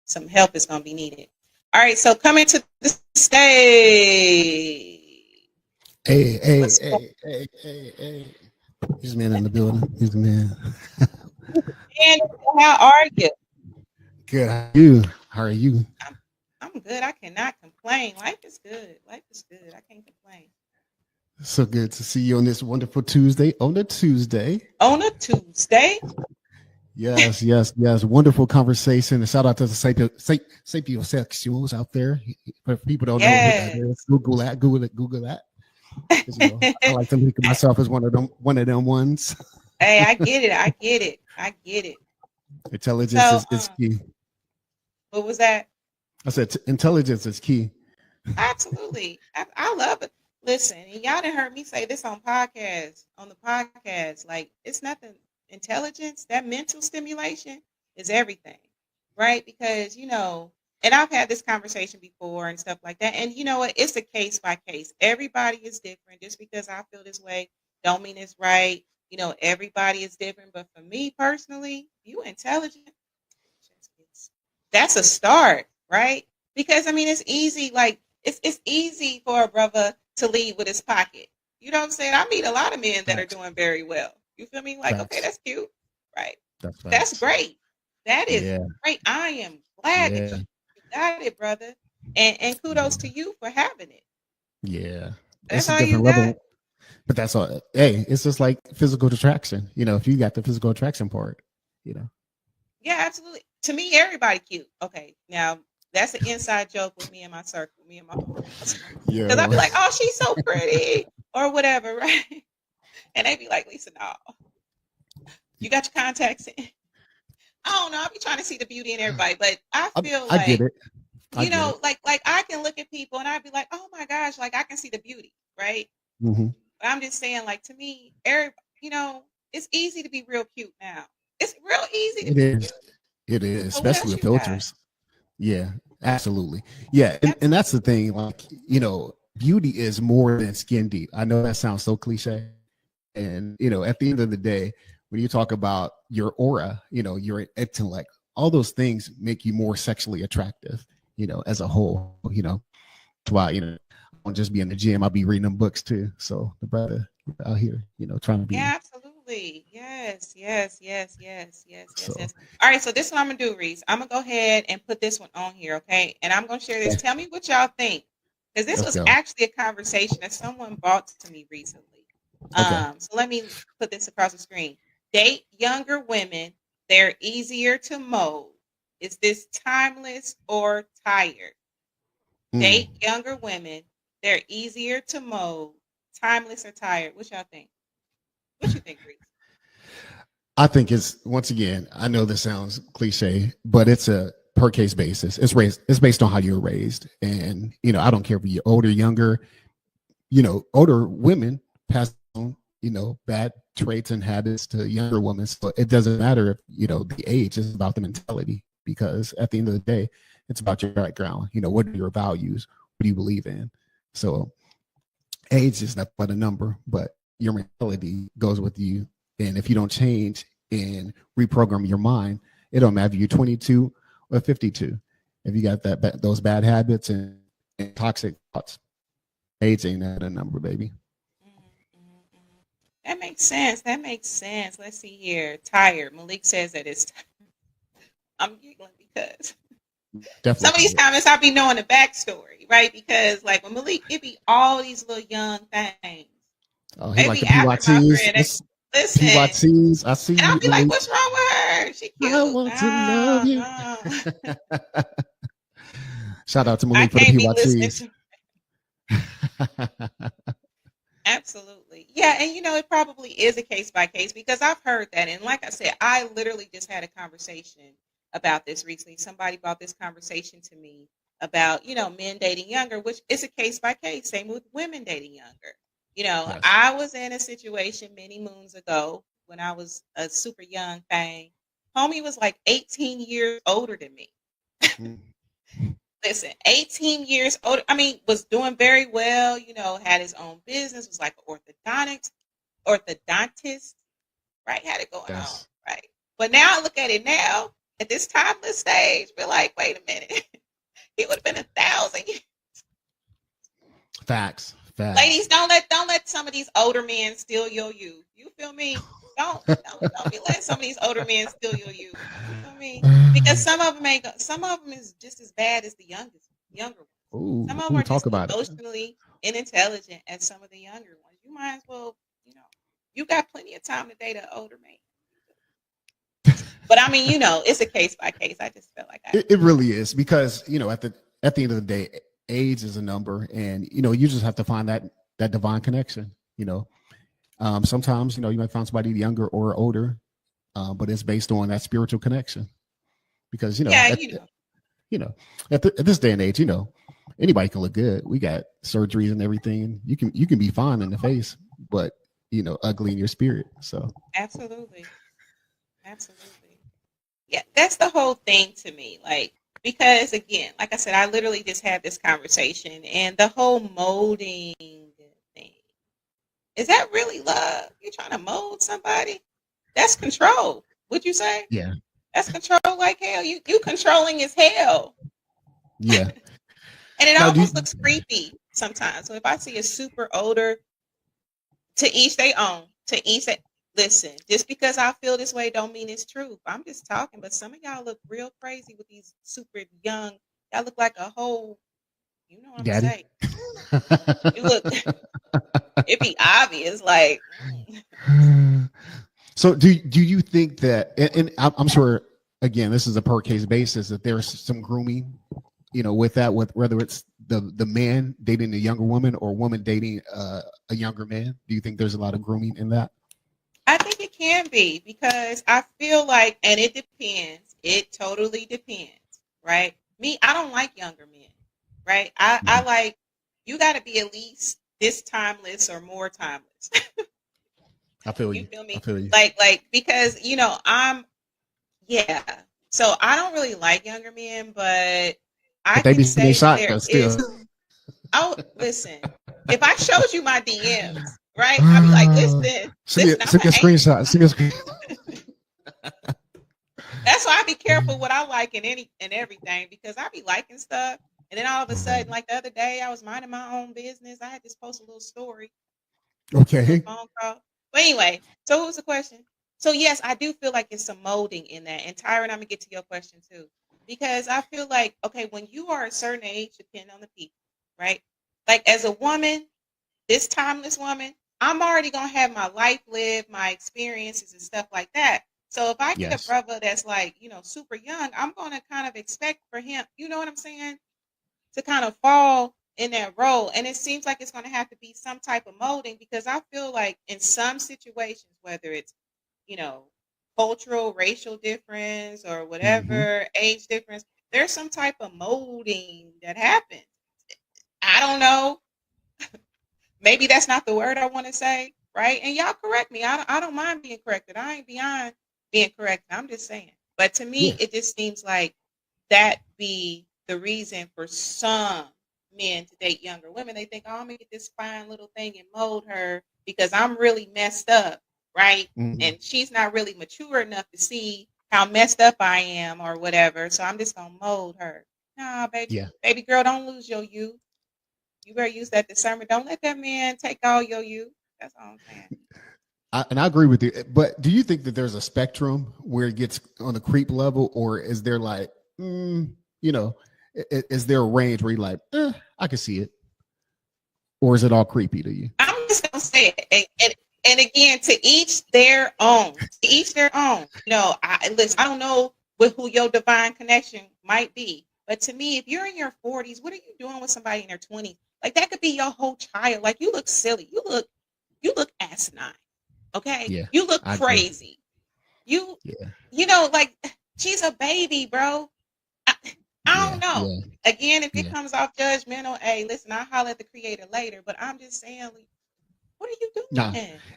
some help is going to be needed. All right, so coming to the stage. Hey. He's the man in the building. He's the man. And how are you? Good. How are you? How are you? I'm good. I cannot complain. Life is good. Life is good. I can't complain. So good to see you on this wonderful Tuesday. On a Tuesday. On a Tuesday. Yes, yes, yes. Wonderful conversation. And shout out to the sapiosexuals out there. If people don't know who that is, Yes. Google that. Google that. 'Cause, you know, I like to look at myself as one of them ones. Hey, I get it. Intelligence So, is key. what was that? I said intelligence is key. Absolutely. I love it. Listen, and y'all done heard me say this on the podcast. Like, it's nothing. Intelligence, that mental stimulation is everything, right? Because, and I've had this conversation before and stuff like that. And you know what? It's a case by case. Everybody is different. Just because I feel this way, don't mean it's right. Everybody is different. But for me personally, you intelligent, that's a start, right? Because I mean, it's easy. Like it's easy for a brother to lead with his pocket. You know what I'm saying? I meet a lot of men that are Facts. doing very well. You feel me? Like, okay, Facts. that's cute, right? That's That's facts. great. That is Yeah. great. I am glad that Yeah. you got it, brother. And kudos to you for having it. Yeah. That's It's a all you different got. level. But that's all. Hey, it's just like physical attraction. If you got the physical attraction part, you know. Yeah, absolutely. To me, everybody cute. Okay, now that's an inside joke with me and my circle, me and my because Yeah. I'd be like, "Oh, she's so pretty," or whatever, right? And they be like, "Lisa, no, you got your contacts in." I don't know. I be trying to see the beauty in everybody, but I feel I get like it. I get it. like I can look at people and I'd be like, "Oh my gosh!" Like I can see the beauty, right? Mm-hmm. But I'm just saying, like to me, it's easy to be real cute now. It's real easy to It be is. cute. It is, So what especially else with you got? filters. Yeah, absolutely. Yeah, and that's the thing. Like, beauty is more than skin deep. I know that sounds so cliche. And, at the end of the day, when you talk about your aura, your intellect, all those things make you more sexually attractive, as a whole, That's why, I won't just be in the gym. I'll be reading them books too. So the brother out here, trying to be. Yeah, absolutely. Yes. So, All right, so this is what I'm gonna do, Reese. I'm gonna go ahead and put this one on here, okay? And I'm gonna share this. okay, Tell me what y'all think, because this let's was go. actually a conversation that someone brought to me recently. Okay. So let me put this across the screen. Date younger women; they're easier to mold. Is this timeless or tired? Date younger women; they're easier to mold. Timeless or tired? What y'all think? What you think, Reese? I think it's, once again, I know this sounds cliche, but it's a per case basis. It's based on how you're raised. And, I don't care if you're older, younger, older women pass on, bad traits and habits to younger women. So it doesn't matter if, the age is about the mentality, because at the end of the day, it's about your background. What are your values? What do you believe in? So age is not but a number, but your mentality goes with you. And if you don't change and reprogram your mind, it don't matter if you're 22 or 52. If you got those bad habits and toxic thoughts, age ain't that a number, baby. That makes sense. Let's see here. Tired. Malik says that it's. I'm giggling because Definitely. some of these comments I be knowing the backstory, right? Because like when Malik, it be all these little young things. Oh, he They like be the after my friend. PYTs. Listen, PYTs. I see and I'll you. be like, "What's wrong with her? She cute." I want to love you. No. Shout out to I Malik for the can't be listening PYTs. to. Absolutely. Yeah, and it probably is a case by case because I've heard that. And like I said, I literally just had a conversation about this recently. Somebody brought this conversation to me about, men dating younger, which is a case by case. Same with women dating younger. Yes. I was in a situation many moons ago when I was a super young thing. Homie was like 18 years older than me. Listen, 18 years old. I mean, was doing very well, had his own business, was like an orthodontist, right? Had it going on, right? But now I look at it now, at this timeless stage, we're like, wait a minute. He would have been 1,000 years. Facts. Ladies, don't let some of these older men steal your youth. You feel me? Don't be letting some of these older men steal your youth. You feel me? Because some of them is just as bad as the younger ones. Ooh, Some of them are talk just about emotionally unintelligent as some of the younger ones. might as well, you got plenty of time to date an older man. But I mean, it's a case by case. I just felt like it really is, because at the end of the day, age is a number, and you just have to find that divine connection. Sometimes you might find somebody younger or older, but it's based on that spiritual connection. Because at this day and age, anybody can look good. We got surgeries and everything. You can be fine in the face, but ugly in your spirit. So absolutely. Yeah, that's the whole thing to me. Like, because again, like I said, I literally just had this conversation, and the whole molding thing, is that really love? You're trying to mold somebody? That's control. Would you say? Yeah. That's control like hell. You controlling as hell. Yeah. And it almost looks creepy sometimes. So if I see a super older, to each their own, listen, just because I feel this way don't mean it's true. I'm just talking, but some of y'all look real crazy with these super young. Y'all look like a whole, what I'm Daddy. saying. You look, it'd be obvious, like. So do you think that, and I'm sure, again, this is a per case basis, that there's some grooming, with that, with whether it's the man dating a younger woman or woman dating a younger man? Do you think there's a lot of grooming in that? I think it can be, because I feel like, and it depends. It totally depends, right? Me, I don't like younger men, right? I like, you got to be at least this timeless or more timeless. I feel you. You feel me? I feel you. Like because So I don't really like younger men, but I they can be say shot there though, still. is. Oh, listen. If I showed you my DMs, right? I'd be like, listen. Send me a screenshot. Send me a screenshot. That's why I be careful what I like and everything, because I be liking stuff, and then all of a sudden, like the other day, I was minding my own business. I had just posted a little story. Okay. Phone call. But anyway, so what was the question? So yes, I do feel like it's some molding in that. And Tyron, I'm gonna get to your question too, because I feel like, okay, when you are a certain age, depending on the people, right? Like as a woman, this timeless woman, I'm already gonna have my life lived, my experiences and stuff like that. So if I get a brother that's like, super young, I'm gonna kind of expect for him, you know what I'm saying, to kind of fall in that role. And it seems like it's going to have to be some type of molding, because I feel like in some situations, whether it's, cultural, racial difference or whatever, age difference, there's some type of molding that happens. I don't know. Maybe that's not the word I want to say, right? And y'all correct me. I don't mind being corrected. I ain't beyond being corrected. I'm just saying. But to me, it just seems like that be the reason for some men to date younger women. They think, oh, I'm gonna get this fine little thing and mold her because I'm really messed up, right? And she's not really mature enough to see how messed up I am or whatever. So I'm just gonna mold her. Nah, baby girl, don't lose your youth. You better use that discernment. Don't let that man take all your youth. That's all I'm saying. And I agree with you. But do you think that there's a spectrum where it gets on the creep level, or is there like, is there a range where you're like, I can see it? Or is it all creepy to you? I'm just going to say it. And again, to each their own. To each their own. Listen, I don't know who your divine connection might be. But to me, if you're in your 40s, what are you doing with somebody in their 20s? Like, that could be your whole child. Like, you look silly. You look asinine. Okay? Yeah, you look crazy. Like, she's a baby, bro. I don't know. Yeah. Again, if it comes off judgmental, hey, listen, I'll holler at the creator later. But I'm just saying, like, what are you doing? Nah.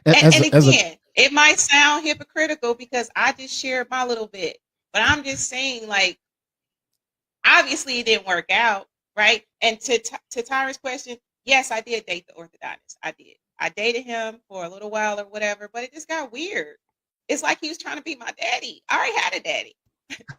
And again, it might sound hypocritical because I just shared my little bit. But I'm just saying, like, obviously it didn't work out, right? And to Tyra's question, yes, I did date the orthodontist. I did. I dated him for a little while or whatever, but it just got weird. It's like he was trying to be my daddy. I already had a daddy.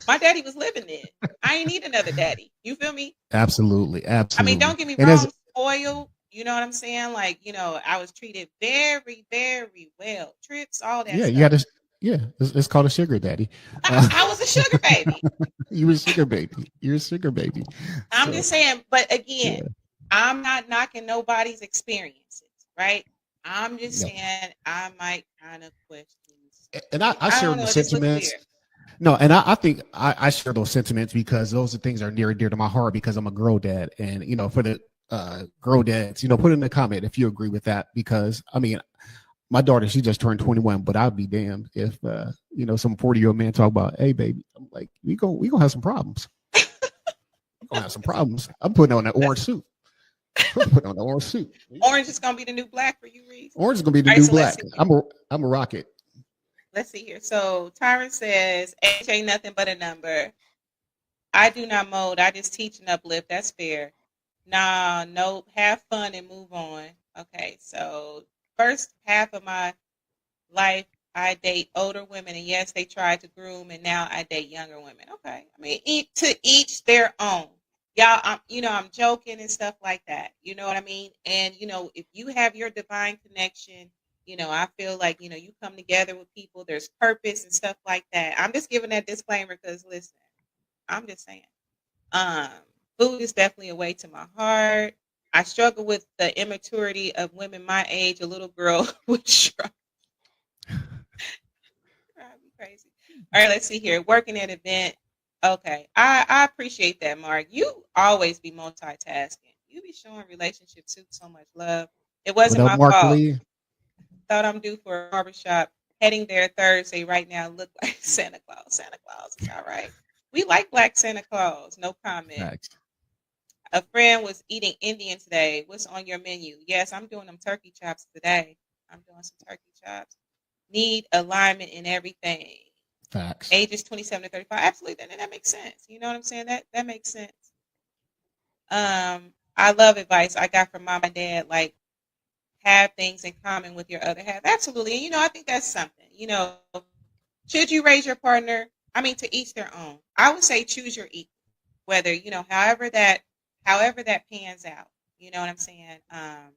My daddy was living then. I ain't need another daddy. You feel me? Absolutely. I mean, don't get me wrong, spoiled. You know what I'm saying? Like, I was treated very, very well. Trips, all that stuff. You got to. Yeah, it's called a sugar daddy. I was a sugar baby. You were a sugar baby. You're a sugar baby. I'm just saying, but again, I'm not knocking nobody's experiences, right? I'm just You know, saying I might kind of question. and I I share don't those know. This looks sentiments. weird. No, and I think I share those sentiments because those are things that are near and dear to my heart because I'm a girl dad. And, for the girl dads, put in a comment if you agree with that. Because, I mean, my daughter, she just turned 21, but I'd be damned if, some 40-year-old man talk about, hey, baby, I'm like, we gonna have some problems. We're going to have some problems. I'm putting on an orange suit. I'm putting on an orange suit. Orange is gonna be the new black for you, Reese. Orange is going to be the All right, new so let's black. see. I'm a rocket. Let's see here. So Tyron says, "Age ain't nothing but a number. I do not mold. I just teach and uplift. That's fair. Nah, nope. Have fun and move on." Okay, so first half of my life, I date older women, and yes, they tried to groom, and now I date younger women. Okay, I mean, to each their own. Y'all, I'm joking and stuff like that. You know what I mean? And if you have your divine connection, I feel like you come together with people. There's purpose and stuff like that. I'm just giving that disclaimer because listen, I'm just saying. Um, Food is definitely a way to my heart. I struggle with the immaturity of women my age. A little girl would struggle. Drive me crazy. All right, let's see here. Working at an event. Okay, I appreciate that, Mark. You always be multitasking. You be showing relationships so much love. It What wasn't up, my Mark fault. Lee? Thought I'm due for a barbershop. Heading there Thursday. Right now, look like Santa Claus. Santa Claus is all right. We like Black Santa Claus. No comment. Facts. A friend was eating Indian today. What's on your menu? Yes, I'm doing them turkey chops today. I'm doing some turkey chops. Need alignment in everything. Facts. Ages 27 to 35. Absolutely. That makes sense. You know what I'm saying? That makes sense. I love advice I got from mom and dad, like have things in common with your other half. Absolutely. And I think that's something. Should you raise your partner? I mean, to each their own. I would say choose your equal. Whether, however that pans out. You know what I'm saying? And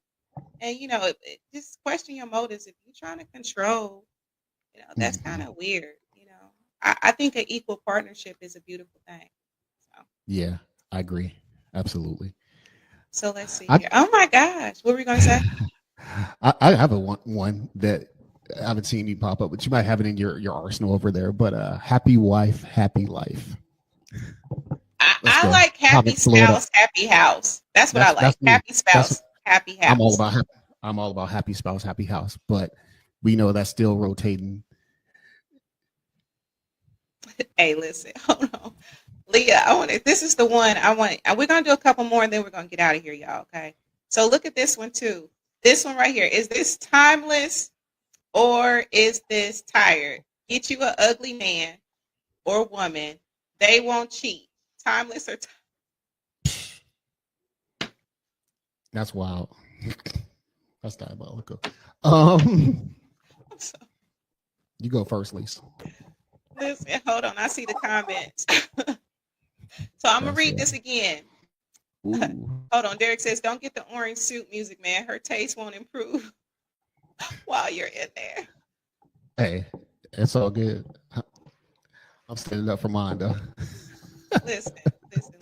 just question your motives. If you're trying to control, that's kind Mhm. of weird. I think an equal partnership is a beautiful thing. So, Yeah, I agree. Absolutely. so let's see I here. Oh my gosh, what were we gonna say? I have a one that I haven't seen you pop up, but you might have it in your arsenal over there. But happy wife, happy life. Let's I go. like happy Topic Florida. spouse, happy house. That's what I like. That's me. Happy That's spouse, happy I'm all house. about I'm all about happy spouse, happy house. But we know that's still rotating. Hey, listen, hold on. Leah, I want to. This is the one I want. We're gonna do a couple more, and then we're gonna get out of here, y'all. Okay. So look at this one too. This one right here. Is this timeless or is this tired? Get you an ugly man or woman. They won't cheat. Timeless or That's wild. That's diabolical. Um, so, you go first, Lisa. listen, hold on. I see the comments. So I'm gonna That's read this again. Ooh. Hold on. Derek says, "Don't get the orange suit music, man. Her taste won't improve while you're in there." Hey, it's all good. I'm standing up for mine though. Listen, listen.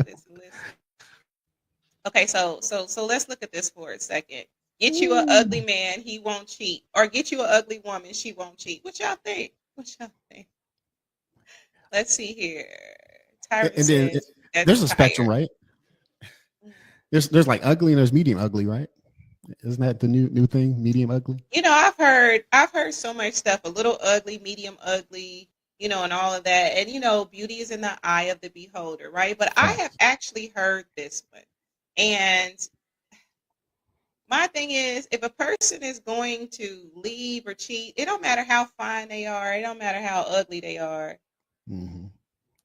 Okay, so let's look at this for a second. Get you an ugly Ooh. man, he won't cheat, or get you an ugly woman, she won't cheat. What y'all think? What y'all think? Let's see here. Tyron And then says that's there's a spectrum, tired. right? Mm. There's like ugly and there's medium ugly, right? Isn't that the new thing? Medium ugly. I've heard so much stuff. A little ugly, medium ugly, and all of that. And beauty is in the eye of the beholder, right? But I have Facts. actually heard this one, and my thing is, if a person is going to leave or cheat, it don't matter how fine they are. It don't matter how ugly they are. Mm-hmm.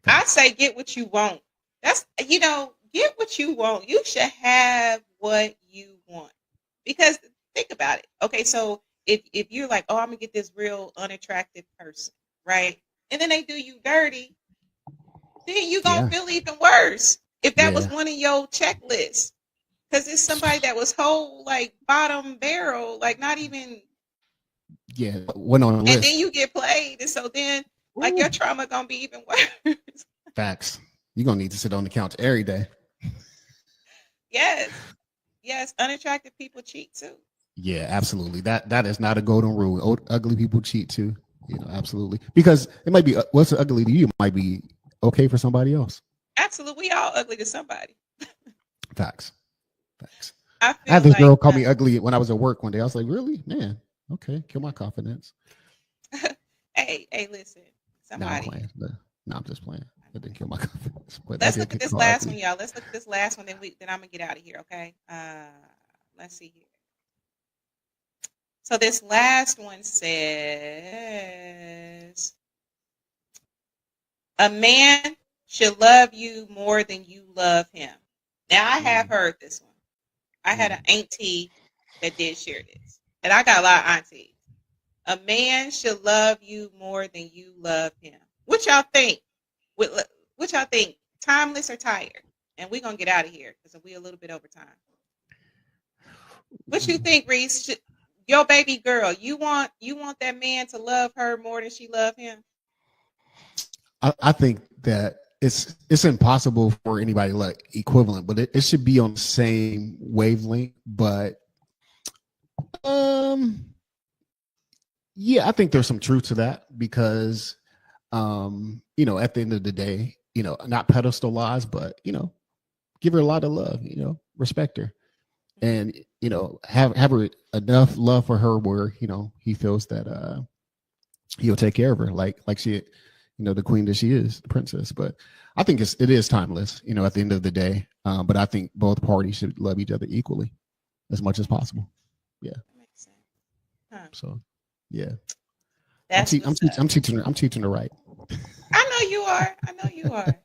I Facts. say get what you want. Get what you want. You should have what you want. Because think about it. Okay, so if you're like, oh, I'm gonna get this real unattractive person, right? And then they do you dirty, then you gonna Yeah. feel even worse. If that was Yeah. one of your checklists. Because it's somebody that was whole, like bottom barrel, like not even, Yeah. Went on the and then list. you get played, and so then like Ooh. your trauma gonna be even worse. Facts. You're gonna need to sit on the couch every day. Yes, yes, unattractive people cheat too. Yeah, absolutely. That is not a golden rule. Ugly people cheat too. Absolutely. Because it might be what's ugly to you might be okay for somebody else. Absolutely, we all ugly to somebody. Facts. Facts. I I had feel this like, girl call me ugly when I was at work one day. I was like, really? Man, okay, kill my confidence. hey, listen, No, I'm somebody. playing. No, I'm just playing. That didn't kill my confidence. But I Let's did look at get this called last one, ugly. y'all. Let's look at this last one. Then I'm gonna get out of here. Okay. Let's see here. So this last one says, a man should love you more than you love him. Now I have Mm, heard this one. I had an mm. auntie that did share this, and I got a lot of aunties. A man should love you more than you love him. What y'all think? What y'all think? Timeless or tired? And we're gonna get out of here because we a little bit over time. What you think, Reese? Your baby girl, you want that man to love her more than she love him? I think that it's impossible for anybody like equivalent, but it should be on the same wavelength. But um, yeah, I think there's some truth to that because at the end of the day, not pedestalize, but give her a lot of love, respect her, and have her enough love for her where he feels that he'll take care of her like she, the queen that she is, the princess. But I think it is timeless, at the end of the day. But I think both parties should love each other equally as much as possible. Yeah. That makes sense. Huh. So yeah, That's what's up. I'm teaching her right. I know you are. I know you are.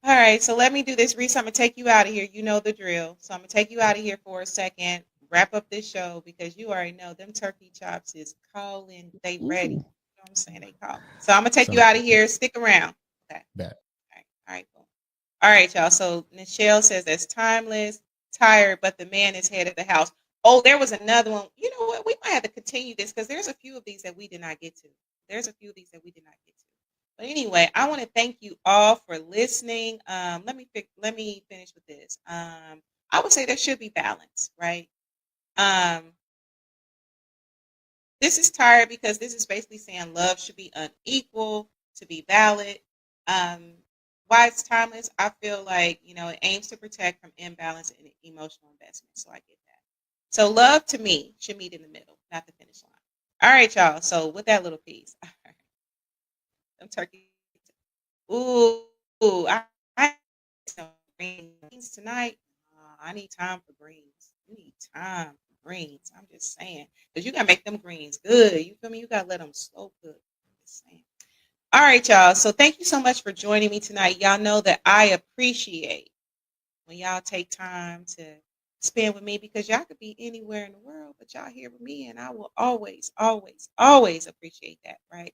All right, so let me do this, Reese. I'm gonna take you out of here. You know the drill. So I'm gonna take you out of here for a second. Wrap up this show because you already know them turkey chops is calling. They ready. You Ooh, know what I'm saying? They calling. So I'm gonna take you sounds out of here. Stick around. Okay. bad. All right. All right. Cool. All right, y'all. So Michelle says that's timeless, tired, but the man is head of the house. Oh, there was another one. You know what? We might have to continue this because there's a few of these that we did not get to. There's a few of these that we did not get to. But anyway, I want to thank you all for listening. Let me finish with this. I would say there should be balance, right? Um, this is tired because this is basically saying love should be unequal to be valid. Um, why it's timeless? I feel like it aims to protect from imbalance and emotional investment. So I get that. So love to me should meet in the middle, not the finish line. All right, y'all. So with that little piece, them turkey. Ooh, I need some greens tonight. I need time for greens. You need time for greens. I'm just saying. Because you got to make them greens good. You feel me? You got to let them slow cook. I'm just saying. All right, y'all. So thank you so much for joining me tonight. Y'all know that I appreciate when y'all take time to spend with me because y'all could be anywhere in the world, but y'all here with me, and I will always, always, always appreciate that, right?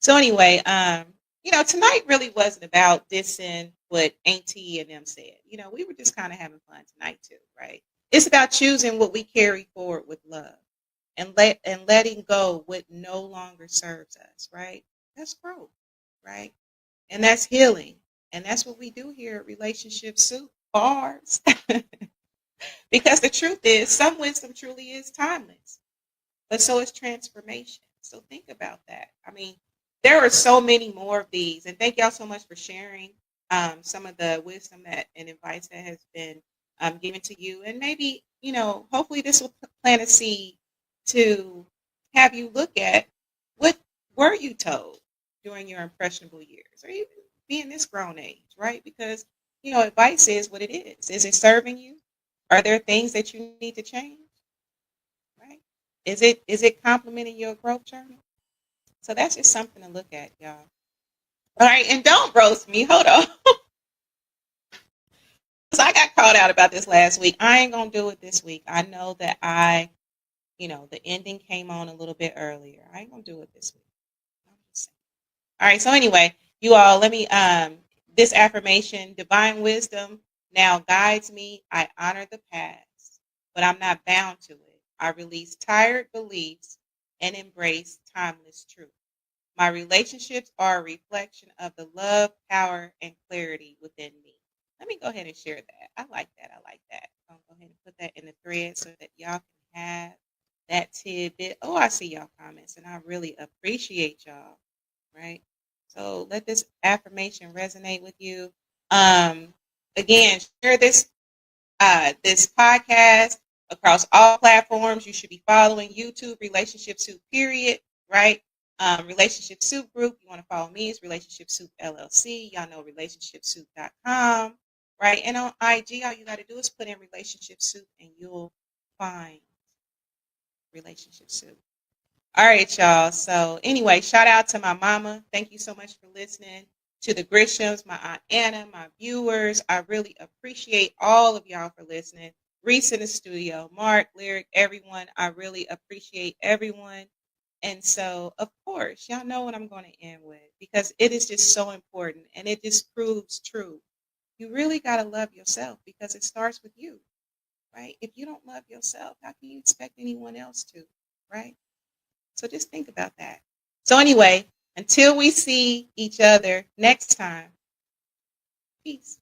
So anyway, tonight really wasn't about dissing what Auntie and them said. We were just kind of having fun tonight too, right? It's about choosing what we carry forward with love and letting go what no longer serves us, right? That's growth, right? And that's healing. And that's what we do here at Relationship Soup Bars. Because the truth is, some wisdom truly is timeless, but so is transformation. So think about that. I mean, there are so many more of these. And thank y'all so much for sharing some of the wisdom that and advice that has been given to you. And maybe, hopefully this will plant a seed to have you look at what were you told during your impressionable years or even being this grown age, right? Because, advice is what it is. Is it serving you? Are there things that you need to change? Right? Is it complementing your growth journey? So that's just something to look at, y'all. All right, and don't roast me. Hold on. So I got called out about this last week. I ain't gonna do it this week. I know that the ending came on a little bit earlier. I ain't gonna do it this week. I'm just saying. All right. So anyway, you all, let me this affirmation: divine wisdom now guides me. I honor the past, but I'm not bound to it. I release tired beliefs and embrace timeless truth. My relationships are a reflection of the love, power, and clarity within me. Let me go ahead and share that. I like that. I like that. going to go ahead and put that in the thread so that y'all can have that tidbit. Oh, I see y'all comments, and I really appreciate y'all, right? So let this affirmation resonate with you. Again, share this podcast across all platforms. You should be following YouTube Relationship Soup, period, right? Relationship Soup Group. You want to follow me, it's Relationship Soup LLC. Y'all know relationshipsoup.com, right? And on IG, all you got to do is put in Relationship Soup and you'll find Relationship Soup. All right, y'all. So anyway, shout out to my mama. Thank you so much for listening. To the Grishams, my Aunt Anna, my viewers. I really appreciate all of y'all for listening. Reese in the studio, Mark, Lyric, everyone. I really appreciate everyone. And so, of course, y'all know what I'm going to end with because it is just so important and it just proves true. You really got to love yourself because it starts with you, right? If you don't love yourself, how can you expect anyone else to, right? So just think about that. So anyway, until we see each other next time, peace.